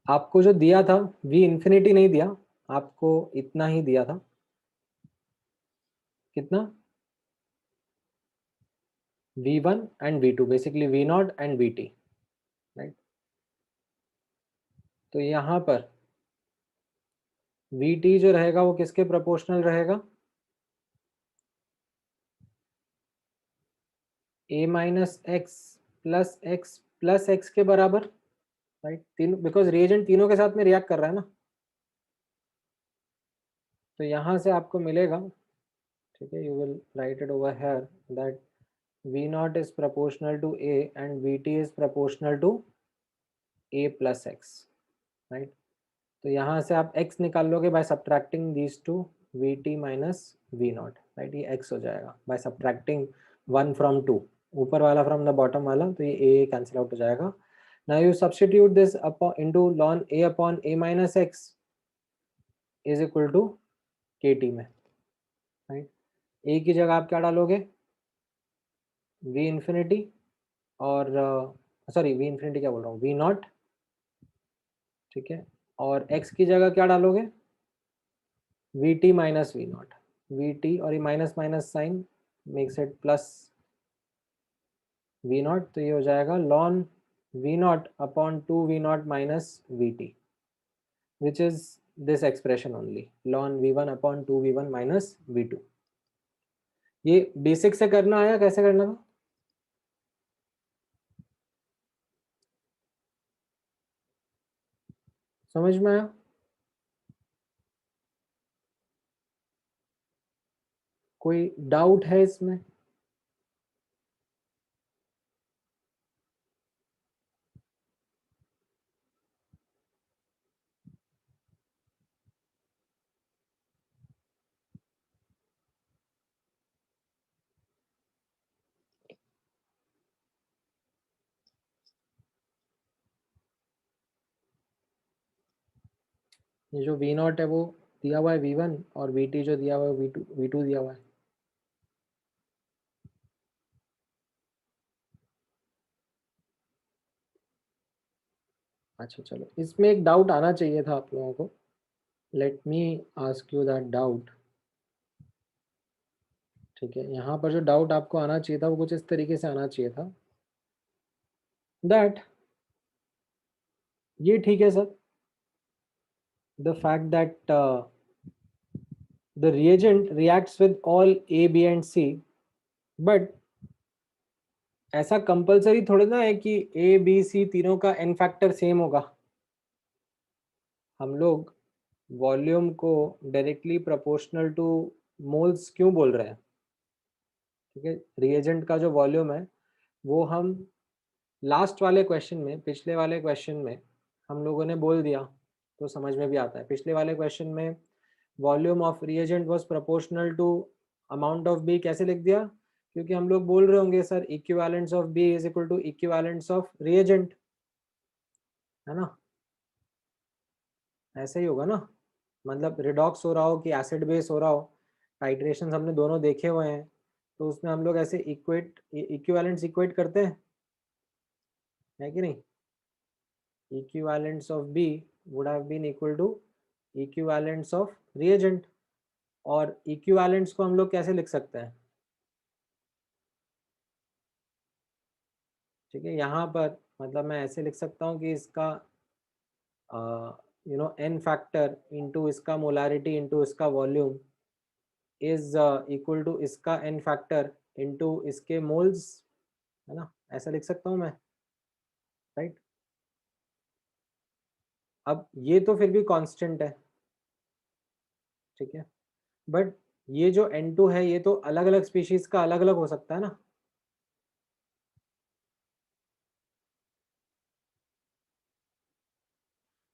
आपको जो दिया था v इंफिनिटी नहीं दिया, आपको इतना ही दिया था। कितना? v1 and v2, basically v0 and vt, right. तो यहाँ पर vt जो रहेगा वो किसके प्रोपोर्शनल रहेगा? a minus x plus x के बराबर, राइट। तीनों, बिकॉज रिएजेंट तीनों के साथ में रिएक्ट कर रहा है ना, तो यहाँ से आपको मिलेगा, ठीक है, you will write it over here that v naught is proportional to a and vt is proportional to a plus X, right. तो यहाँ से आप x निकाल लोगे by subtracting these two, vt minus v naught, right. ये x हो जाएगा by subtracting 1 from 2, ऊपर वाला फ्रॉम द बॉटम वाला, तो ये a कैंसिल आउट हो जाएगा। Now you substitute this into ln a upon a minus x is equal to kt में, राइट। a की जगह आप क्या डालोगे? v इंफिनिटी और सॉरी v इंफिनिटी क्या बोल रहा हूँ, v नॉट, ठीक है। और x की जगह क्या डालोगे? vt minus v naught, vt और ये minus minus sign makes it plus v naught, तो ये हो जाएगा ln v naught upon 2 v naught minus vt, which is this expression only, ln v1 upon 2 v1 minus v2। ये basic से करना आया, कैसे करना था? समझ में आया? कोई डाउट है इसमें? ये जो v नॉट है वो दिया हुआ है v1, और vt जो दिया हुआ है v2 दिया हुआ है। अच्छा चलो, इसमें एक डाउट आना चाहिए था आप लोगों को, let me ask you that doubt. ठीक है, यहाँ पर जो डाउट आपको आना चाहिए था वो कुछ इस तरीके से आना चाहिए था, दैट ये ठीक है sir, the fact that the reagent reacts with all A, B and C, but ऐसा कंपलसरी थोड़ी ना है कि A, B, C तीनों का n फैक्टर सेम होगा। हम लोग वॉल्यूम को डायरेक्टली प्रोपोर्शनल टू मोल्स क्यों बोल रहे हैं? ठीक है, रिएजेंट का जो वॉल्यूम है वो हम लास्ट वाले क्वेश्चन में, पिछले वाले क्वेश्चन में हम लोगों ने बोल दिया, तो समझ में भी आता है। पिछले वाले क्वेश्चन में volume of reagent was proportional to amount of B, कैसे लिख दिया? क्योंकि हम लोग बोल रहे होंगे sir equivalence of B is equal to equivalence of reagent, है ना? ऐसे ही होगा ना, मतलब रिडॉक्स हो रहा हो कि एसिड बेस हो रहा हो, टाइट्रेशन हमने दोनों देखे हुए हैं, तो उसमें हम लोग ऐसे इक्विवेलेंट्स इक्वेट करते हैं, है कि नहीं? Equivalents of B would have been equal to equivalents of reagent, और इक्विवेलेंट्स को हम लोग कैसे लिख सकते हैं? ठीक है, यहाँ पर मतलब मैं ऐसे लिख सकता हूँ कि इसका n फैक्टर इंटू इसका मोलारिटी इंटू इसका वॉल्यूम इज इक्वल टू इसका n फैक्टर इंटू इसके मोल्स, है ना? ऐसा लिख सकता हूँ मैं, राइट। अब ये तो फिर भी कांस्टेंट है, ठीक है, बट ये जो N2 है ये तो अलग अलग स्पीशीज का अलग अलग हो सकता है ना।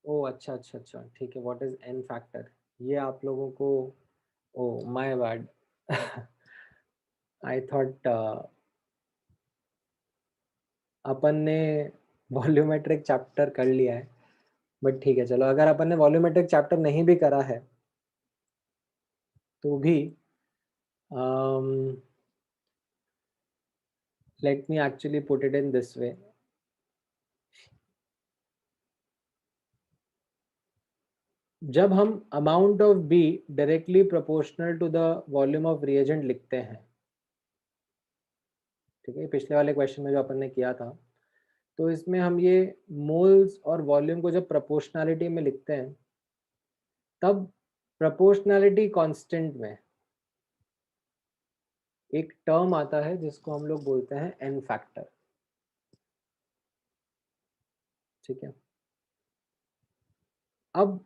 ओ अच्छा अच्छा अच्छा, ठीक है। व्हाट इज एन फैक्टर, ये आप लोगों को, oh my bad. I thought अपन ने वॉल्यूमेट्रिक चैप्टर कर लिया है, बट ठीक है चलो, अगर अपन ने वॉल्यूमेट्रिक चैप्टर नहीं भी करा है तो भी let me actually put it in this way. जब हम amount of B directly proportional to the volume of reagent लिखते हैं, ठीक है, पिछले वाले क्वेश्चन में जो अपन ने किया था, तो इसमें हम ये मोल्स और वॉल्यूम को जब प्रोपोर्शनैलिटी में लिखते हैं, तब प्रोपोर्शनैलिटी कांस्टेंट में एक टर्म आता है जिसको हम लोग बोलते हैं एन फैक्टर, ठीक है। अब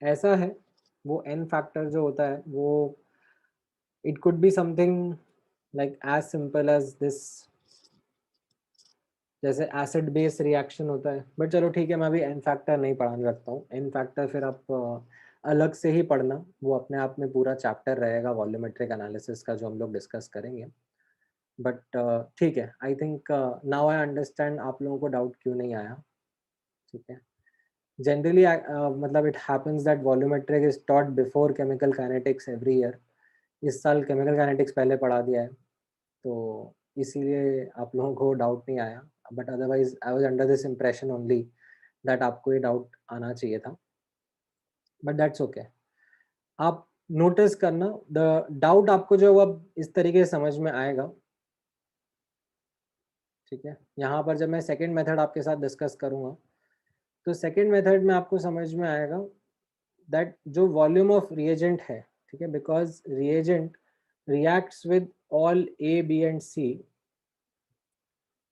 ऐसा है, वो एन फैक्टर जो होता है वो it could be something like as simple as this, जैसे एसिड बेस रिएक्शन होता है, बट चलो ठीक है, मैं अभी एन फैक्टर नहीं पढ़ाने लगता हूँ। एन फैक्टर फिर आप अलग से ही पढ़ना, वो अपने आप में पूरा चैप्टर रहेगा वॉल्यूमेट्रिक एनालिसिस का जो हम लोग डिस्कस करेंगे। बट ठीक है, I think now I understand आप लोगों को डाउट क्यों नहीं आया, ठीक है। जनरली मतलब it happens that volumetric is taught before chemical kinetics every year. इस साल केमिकल काइनेटिक्स पहले पढ़ा दिया है, तो इसीलिए आप लोगों को डाउट नहीं आया, but otherwise I was under this impression only that आपको ये डाउट आना चाहिए था, बट दैट्स ओके। आप नोटिस करना, द डाउट आपको जो अब इस तरीके से समझ में आएगा, ठीक है। यहाँ पर जब मैं सेकंड मेथड आपके साथ डिस्कस करूँगा, तो सेकंड मेथड में आपको समझ में आएगा दैट जो वॉल्यूम ऑफ रिएजेंट है, ठीक है, because reagent reacts with all A B and C,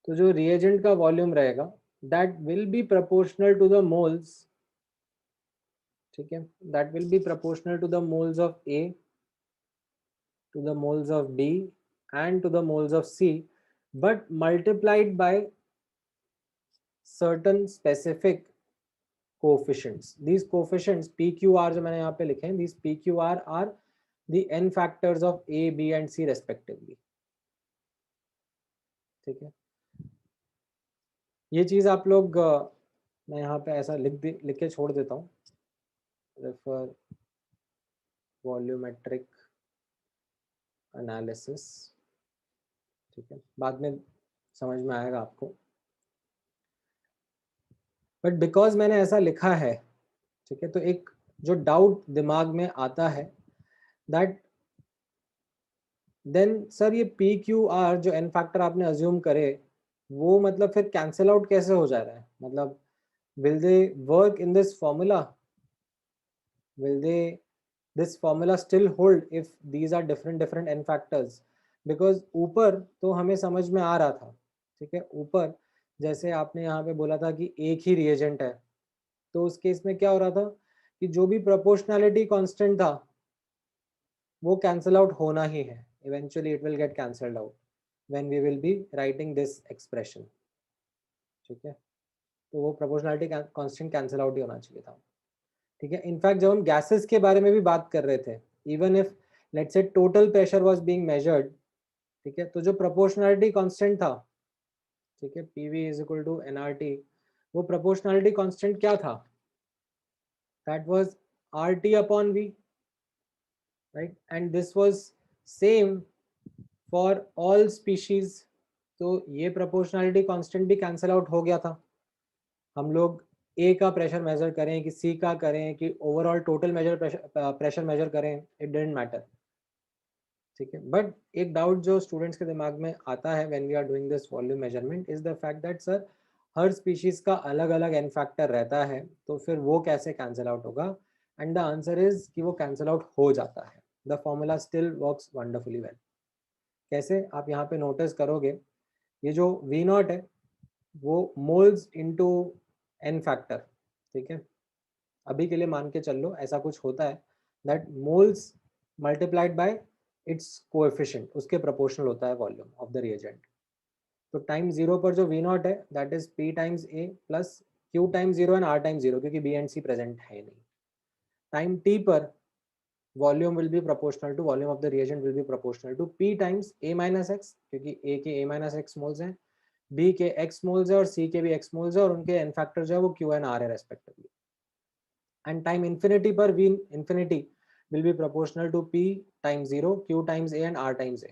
तो जो रिएजेंट का वॉल्यूम रहेगा that will be proportional to the moles, ठीक है, that will be proportional to the moles of A, to the moles of B and to the moles of C, but multiplied by certain specific coefficients. These coefficients PQR जो मैंने यहाँ पे लिखे हैं, these PQR are the n factors of A, B and C respectively, ठीक है। ये चीज़ आप लोग मैं यहाँ पे ऐसा लिख के छोड़ देता हूँ, रेफर वॉल्यूमेट्रिक एनालिसिस, ठीक है, बाद में समझ में आएगा आपको, बट बिकॉज मैंने ऐसा लिखा है, ठीक है, तो एक जो डाउट दिमाग में आता है दैट देन सर ये पी क्यू आर जो एन फैक्टर आपने अज्यूम करे, वो मतलब फिर कैंसिल आउट कैसे हो जा रहा है, मतलब will they work in this formula, will they this formula still hold if these are different different N factors, because ऊपर तो हमें समझ में आ रहा था, ठीक है, ऊपर जैसे आपने यहाँ पे बोला था कि एक ही रिएजेंट है, तो उस केस में क्या हो रहा था कि जो भी प्रोपोर्शनैलिटी कांस्टेंट था वो कैंसिल आउट होना ही है, eventually it will get cancelled out when we will be writing this expression, ठीक है, तो वो प्रोपोर्शनैलिटी कांस्टेंट कैंसिल आउट ही होना चाहिए था, ठीक है। इनफैक्ट जब हम गैसेस के बारे में भी बात कर रहे थे, even if let's say total pressure was being measured, ठीक है, तो जो प्रोपोर्शनैलिटी कांस्टेंट था, ठीक है, PV is equal to NRT, वो प्रोपोर्शनैलिटी कांस्टेंट क्या था, that was RT upon V, right, and this was same for all species, तो ये प्रोपोर्शनैलिटी कांस्टेंट भी कैंसिल आउट हो गया था। हम लोग ए का प्रेशर मेजर करें कि सी का करें कि overall total major pressure measure करें, इट डजंट मैटर, ठीक है। बट एक डाउट जो स्टूडेंट्स के दिमाग में आता है when we are doing this volume measurement is the fact that sir हर स्पीशीज का अलग अलग एन फैक्टर रहता है, तो फिर वो कैसे कैंसिल आउट होगा, एंड द आंसर इज कि वो कैंसिल आउट हो जाता है, the formula still works wonderfully well. कैसे, आप यहाँ पे नोटिस करोगे, ये जो वी नॉट है वो मोल्स इनटू एन फैक्टर, ठीक है, अभी के लिए मान के चल लो ऐसा कुछ होता है that moles multiplied by its coefficient, उसके प्रोपोर्शनल होता है वॉल्यूम ऑफ द रिएजेंट, तो टाइम जीरो पर जो वी नॉट है that is P times A plus Q time 0 and R time 0, क्योंकि B एंड C प्रेजेंट है नहीं. टाइम T पर volume will be proportional to volume of the reagent will be proportional to P times A minus X, क्योंकि A के A minus x moles हैं, B के X moles है और C के भी X मोल्स है, और उनके एन फैक्टर जो है वो Q एंड R है रेस्पेक्टिवली. एंड टाइम इन्फिनिटी पर V infinity will be proportional to P times 0, Q times A and R times A,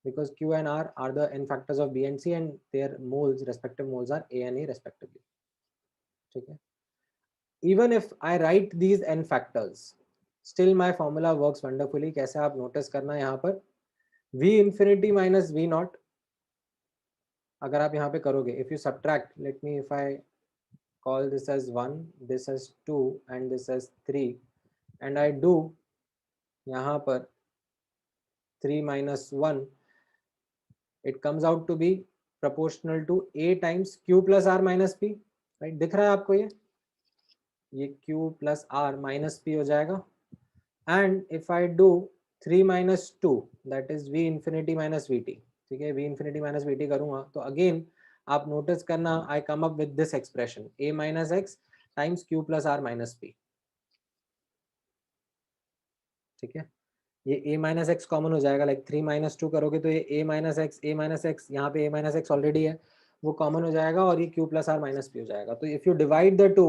because Q and R are the n factors of B and C and their moles, respective moles are A and A respectively. ठीक है. Even if I write these n factors, still my formula works wonderfully. कैसे आप notice करना यहाँ पर V infinity minus V naught, अगर आप यहाँ पे करोगे, if you subtract, let me if I call this as 1, this as 2 and this as 3, and I do यहाँ पर 3 minus 1, it comes out to be proportional to A times Q plus R minus P, right? दिख रहा है आपको ये Q plus R minus P हो जाएगा. And if I do 3 minus 2, that is V infinity minus VT, ठीक है, V infinity minus VT करूँगा तो again आप नोटिस करना, I come up with this expression A minus X times Q plus R minus P, ठीक है. ये a minus x common हो जाएगा, लाइक 3 माइनस 2 करोगे तो ये a माइनस एक्स यहाँ पे a माइनस एक्स ऑलरेडी है, वो कॉमन हो जाएगा और ये q plus R minus P हो जाएगा. तो if you divide the two,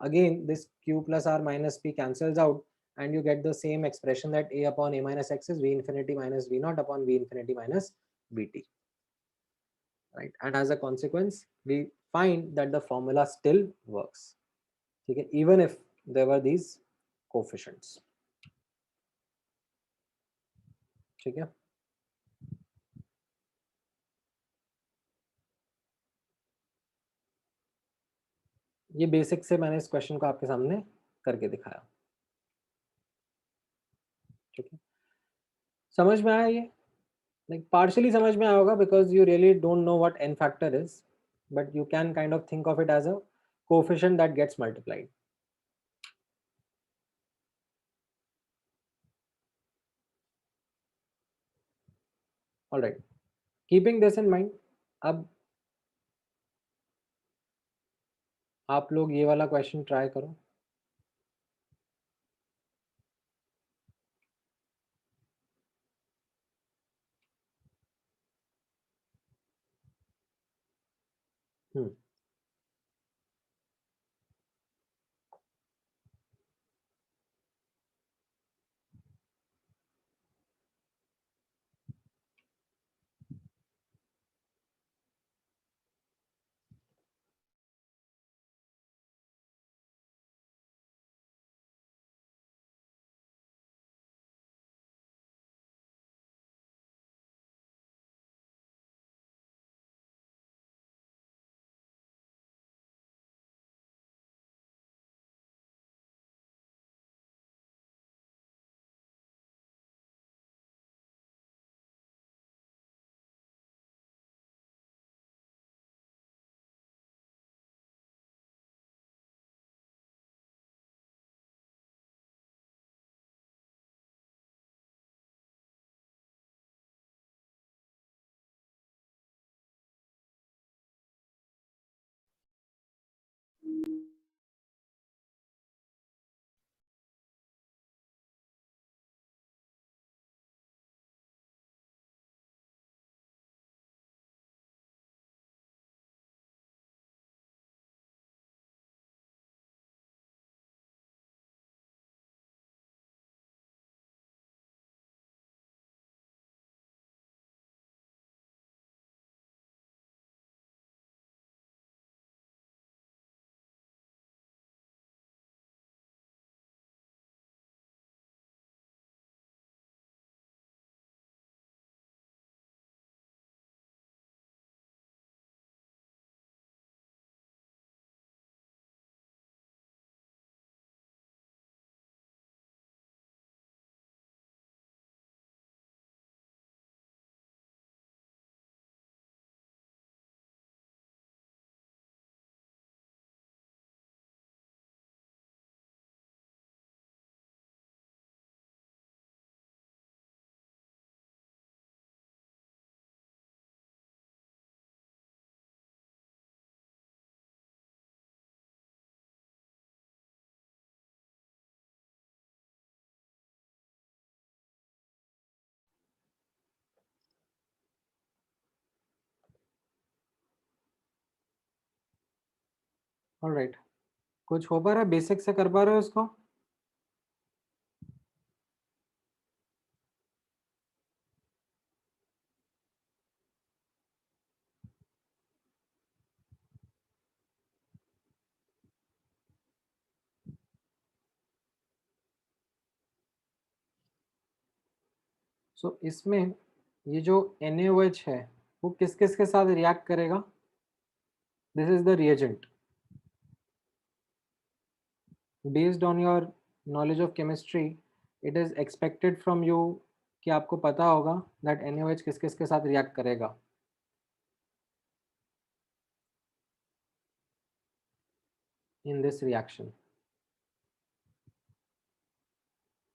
again this q plus R minus P cancels out and you get the same expression that a upon a minus x is v infinity minus v naught upon v infinity minus vt, right? And as a consequence we find that the formula still works, ठीक है, even if there were these coefficients, ठीक है. ये basic से मैंने इस question को आपके सामने करके दिखाया, ठीक है. समझ में आया ये? लाइक पार्शियली समझ में आया होगा because you really don't know what N factor is, but you can kind of think of it as a coefficient that gets multiplied. Alright, keeping this in mind, अब आप लोग ये वाला क्वेश्चन ट्राई करो. ऑलराइट, कुछ हो पा रहा है, बेसिक से कर पा रहे हो इसको? सो इसमें ये जो NaOH है वो किस किस के साथ रिएक्ट करेगा? This is the reagent. Based on your knowledge of chemistry, it is expected from you कि आपको पता होगा दैट NaOH किस किस के साथ रिएक्ट करेगा in this reaction.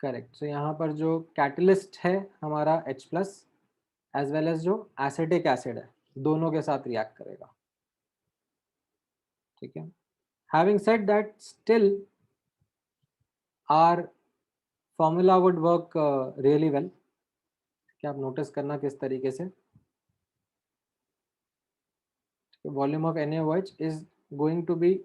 Correct. So यहाँ पर जो कैटलिस्ट है हमारा H plus as well as जो एसिटिक एसिड है, दोनों के साथ रिएक्ट करेगा। ठीक है। Having said that, still our formula would work really well. क्या आप नोटिस करना किस तरीके से volume of NaOH is going to be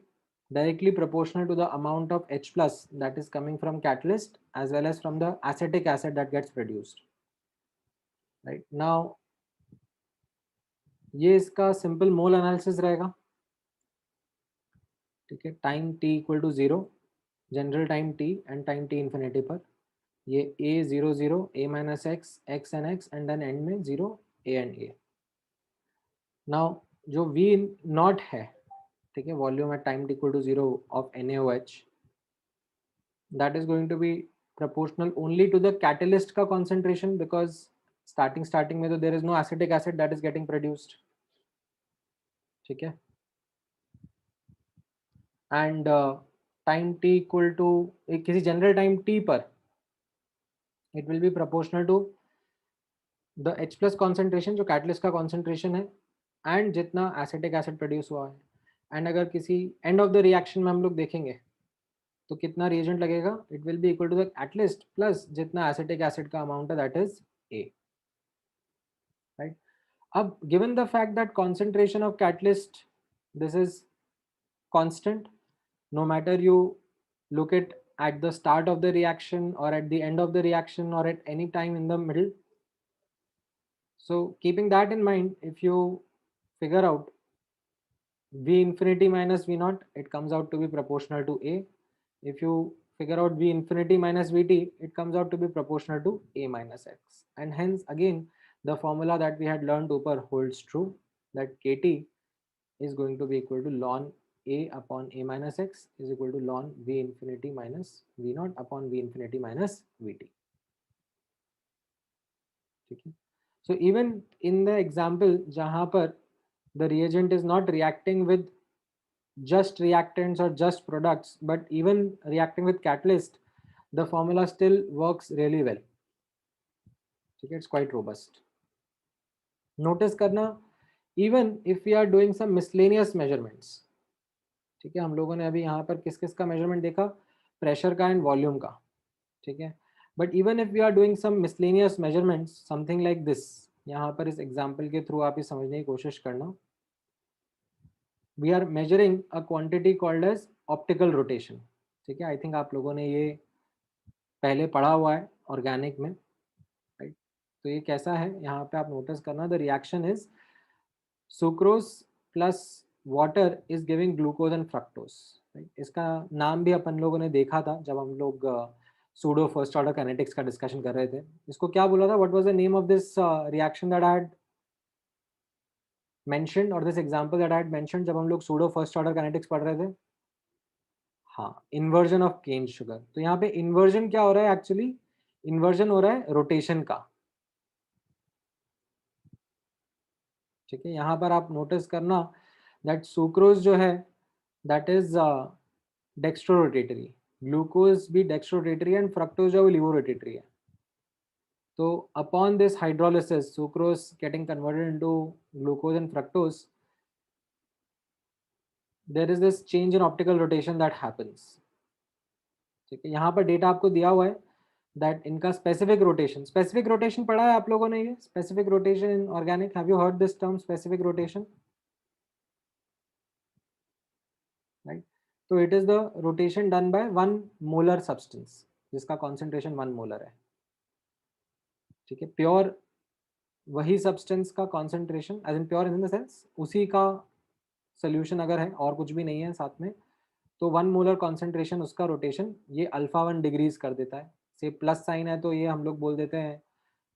directly proportional to the amount of H plus that is coming from catalyst as well as from the acetic acid that gets produced. Right now, ये इसका simple mole analysis रहेगा। ठीक है, time t equal to 0, general time t and time t infinity पर ये a 0 0 a minus x x and x and then end में 0 a and a। Now जो v naught है, ठीक है, volume at time t equal to 0 of NaOH, that is going to be proportional only to the catalyst का concentration, because starting में तो there is no acetic acid that is getting produced। ठीक है, and time t equal to किसी general time t पर it will be proportional to the H plus concentration जो catalyst का concentration है and जितना acetic acid produce हुआ है। and अगर किसी end of the reaction में हम लोग देखेंगे तो कितना reagent लगेगा, it will be equal to the catalyst plus जितना acetic acid का amount है, that is A, right? अब given the fact that concentration of catalyst, this is constant, no matter you look at the start of the reaction or at the end of the reaction or at any time in the middle. So keeping that in mind, if you figure out V infinity minus V naught, it comes out to be proportional to A. If you figure out V infinity minus Vt, it comes out to be proportional to A minus X. And hence again, the formula that we had learned upper holds true, that Kt is going to be equal to ln A upon A minus X is equal to ln V infinity minus V naught upon V infinity minus Vt. Okay. So even in the example जहाँ पर the reagent is not reacting with just reactants or just products, but even reacting with catalyst, the formula still works really well. Okay, it's quite robust. Notice करना, even if we are doing some miscellaneous measurements, ठीक है, हम लोगों ने अभी यहाँ पर किस किस का मेजरमेंट देखा, प्रेशर का एंड वॉल्यूम का। ठीक है, but even if we are doing some miscellaneous measurements something like this, यहाँ पर इस एग्जांपल के थ्रू आप ये समझने की कोशिश करना, we are measuring a quantity called as optical rotation. ठीक है, आई थिंक आप लोगों ने ये पहले पढ़ा हुआ है ऑर्गेनिक में, राइट? तो ये कैसा है, यहाँ पे आप नोटिस करना, the reaction is sucrose plus water is giving glucose and fructose. इसका नाम भी अपन लोगों ने देखा था जब हम लोग सूडो फर्स्ट ऑर्डर काइनेटिक्स का डिस्कशन कर रहे थे। इसको क्या बोला था, what was the name of this reaction that I had mentioned, और this example that I had mentioned जब हम लोग सूडो फर्स्ट ऑर्डर काइनेटिक्स पढ़ रहे थे? हाँ, इन्वर्जन ऑफ केन शुगर। तो यहाँ पे इन्वर्जन क्या हो रहा है, एक्चुअली इन्वर्जन हो रहा है रोटेशन का। ठीक है, यहाँ पर आप नोटिस करना दैट सुक्रोज जो है that is dextro rotatory, glucose भी डेक्स्ट्रो रोटेटरी एंड फ्रक्टोज जो है वो लिवो रोटेटरी है। तो upon this hydrolysis, sucrose getting converted into glucose and fructose, there is this change in optical rotation that happens. ठीक है, यहाँ पर डेटा आपको दिया हुआ है दैट इनका स्पेसिफिक रोटेशन पढ़ा है आप लोगों ने, ये specific rotation in organic, have you heard this term specific rotation, right? तो it is the rotation done by 1 molar substance जिसका कॉन्सेंट्रेशन 1 मोलर है, ठीक है। प्योर वही सब्सटेंस का concentration as in pure in the sense उसी का solution अगर है और कुछ भी नहीं है साथ में, तो 1 मोलर कॉन्सेंट्रेशन उसका रोटेशन ये अल्फा 1 डिग्रीज कर देता है। से प्लस साइन है तो ये हम लोग बोल देते हैं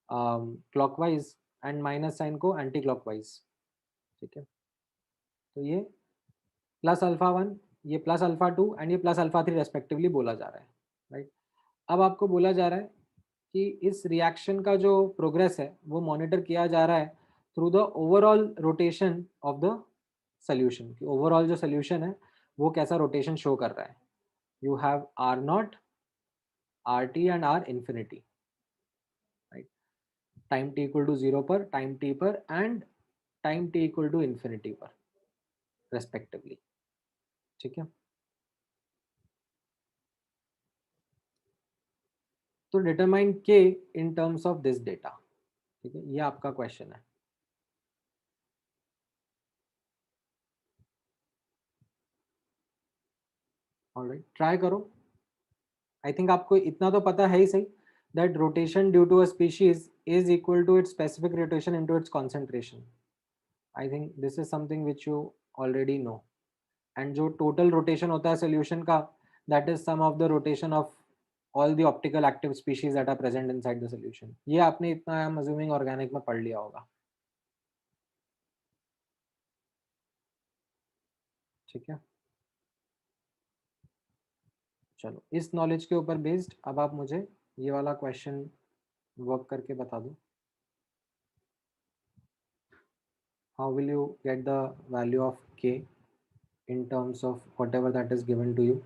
क्लॉकवाइज, एंड माइनस साइन को एंटी क्लॉकवाइज, ठीक है। तो ये प्लस अल्फा 1, ये प्लस अल्फा 2 एंड ये प्लस अल्फा 3 रेस्पेक्टिवली बोला जा रहा है, राइट। अब आपको बोला जा रहा है कि इस रिएक्शन का जो प्रोग्रेस है वो मॉनिटर किया जा रहा है through the overall rotation of the solution, कि ओवरऑल जो सोल्यूशन है वो कैसा रोटेशन शो कर रहा है। You have R nought, R T and R infinity, right. Time T equal to 0 पर, टाइम टी पर and time T equal to infinity पर रेस्पेक्टिवली, ठीक है। तो डिटरमाइन के in terms of this data, ठीक है, ये आपका क्वेश्चन है। ऑलराइट, ट्राई करो। आई थिंक आपको इतना तो पता है ही सही that rotation due to a species is equal to its specific rotation into its concentration. I think this is something which you already know. And जो टोटल रोटेशन होता है सोल्यूशन का, that is sum of the rotation of all the optical active species that are present inside the solution. ये आपने इतना I am assuming organic में पढ़ लिया होगा, ठीक है। चलो, इस नॉलेज के ऊपर बेस्ड अब आप मुझे ये वाला क्वेश्चन वर्क करके बता दो। How will you get the value of k in terms of whatever that is given to you?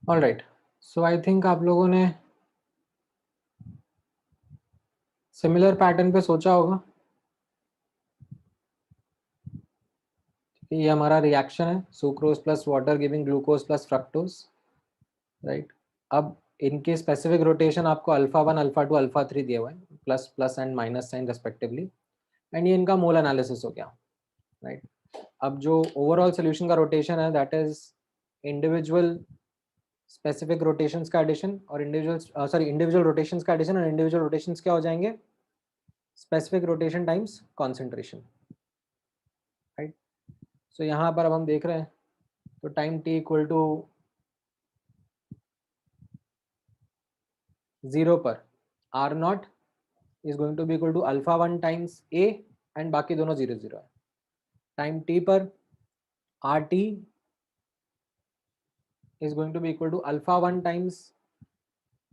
Alright, so I think आप लोगों ने सिमिलर पैटर्न पे सोचा होगा कि ये हमारा रिएक्शन है, sucrose plus water giving glucose plus fructose, right. अब इनके स्पेसिफिक रोटेशन आपको अल्फा 1 अल्फा 2 अल्फा 3 दिए हुए हैं, plus plus and minus sign respectively, and ये इनका मोल एनालिसिस हो गया, राइट। अब जो ओवरऑल सोल्यूशन का रोटेशन है that is individual specific rotations का एडिशन और इंडिविजुअल रोटेशंस का एडिशन, और इंडिविजुअल रोटेशंस क्या हो जाएंगे, specific rotation times concentration, right. सो यहाँ पर अब हम देख रहे हैं, तो टाइम टी इक्वल टू 0 पर R nought is going to be equal to alpha 1 times a, and बाकी दोनों 0 0 है। टाइम टी पर R T is going to be equal to alpha 1 times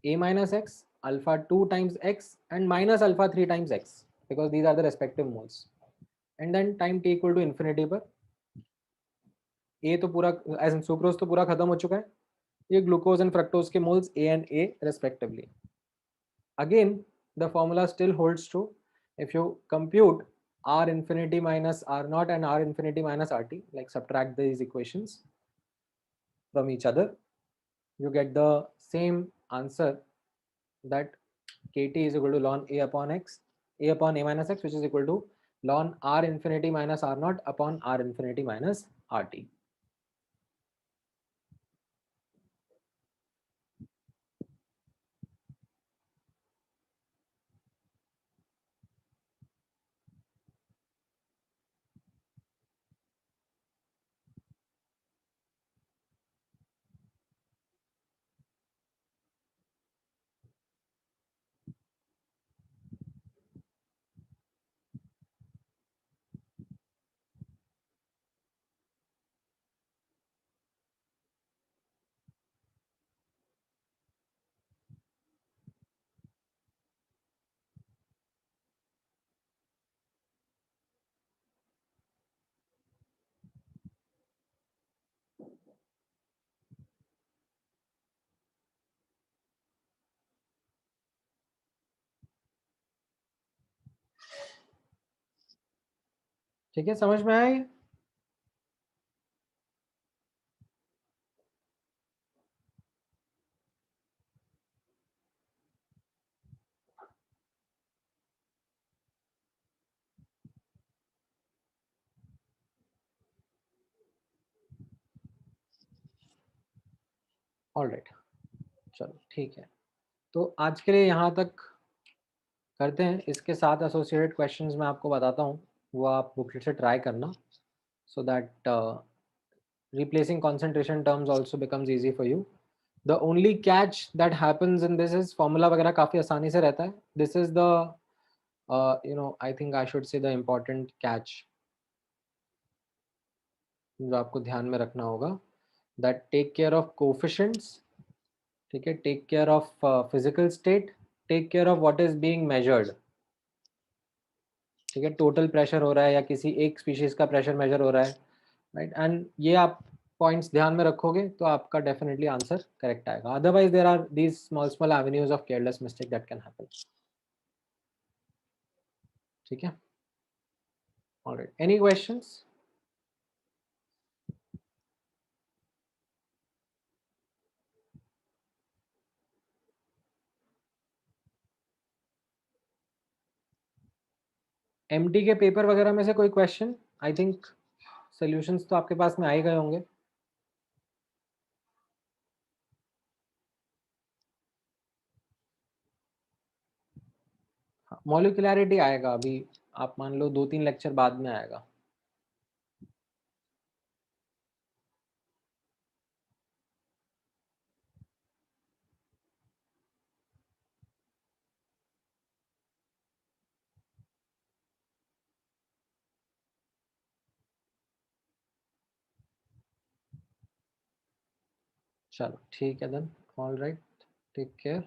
a minus x, alpha 2 times x, and minus alpha 3 times x, because these are the respective moles. And then time t equal to infinity पर a तो पूरा as in sucrose तो पूरा खत्म हो चुका है, ये ग्लूकोज एंड फ्रक्टोज के moles a and a respectively. Again the formula still holds true. If you compute r infinity minus r naught and r infinity minus rt, like subtract these equations from each other, you get the same answer, that kt is equal to ln a upon x, a upon a minus x, which is equal to ln r infinity minus r naught upon r infinity minus rt. ठीक है, समझ में आया ये? Alright, चलो ठीक है, तो आज के लिए यहाँ तक करते हैं। इसके साथ एसोसिएटेड क्वेश्चंस मैं आपको बताता हूँ, वो आप बुकलेट से ट्राई करना, so that replacing concentration terms also becomes easy for you. The only catch that happens in this is formula वगैरह काफ़ी आसानी से रहता है. This is the I think I should say the important catch जो आपको ध्यान में रखना होगा, that take care of coefficients, ठीक है, take care of physical state, take care of what is being measured, ठीक है, टोटल प्रेशर हो रहा है या किसी एक स्पीशीज का प्रेशर मेजर हो रहा है, राइट, एंड ये आप पॉइंट्स ध्यान में रखोगे तो आपका डेफिनेटली आंसर करेक्ट आएगा, otherwise there are these small small avenues of careless mistake that can happen. ठीक है, ऑलराइट, एनी क्वेश्चंस? एमटी के पेपर वगैरह में से कोई क्वेश्चन? आई थिंक सॉल्यूशंस तो आपके पास में आ ही गए होंगे. मॉलिक्युलैरिटी आएगा अभी, आप मान लो 2-3 लेक्चर बाद में आएगा. चलो ठीक है देन, ऑलराइट, टेक केयर.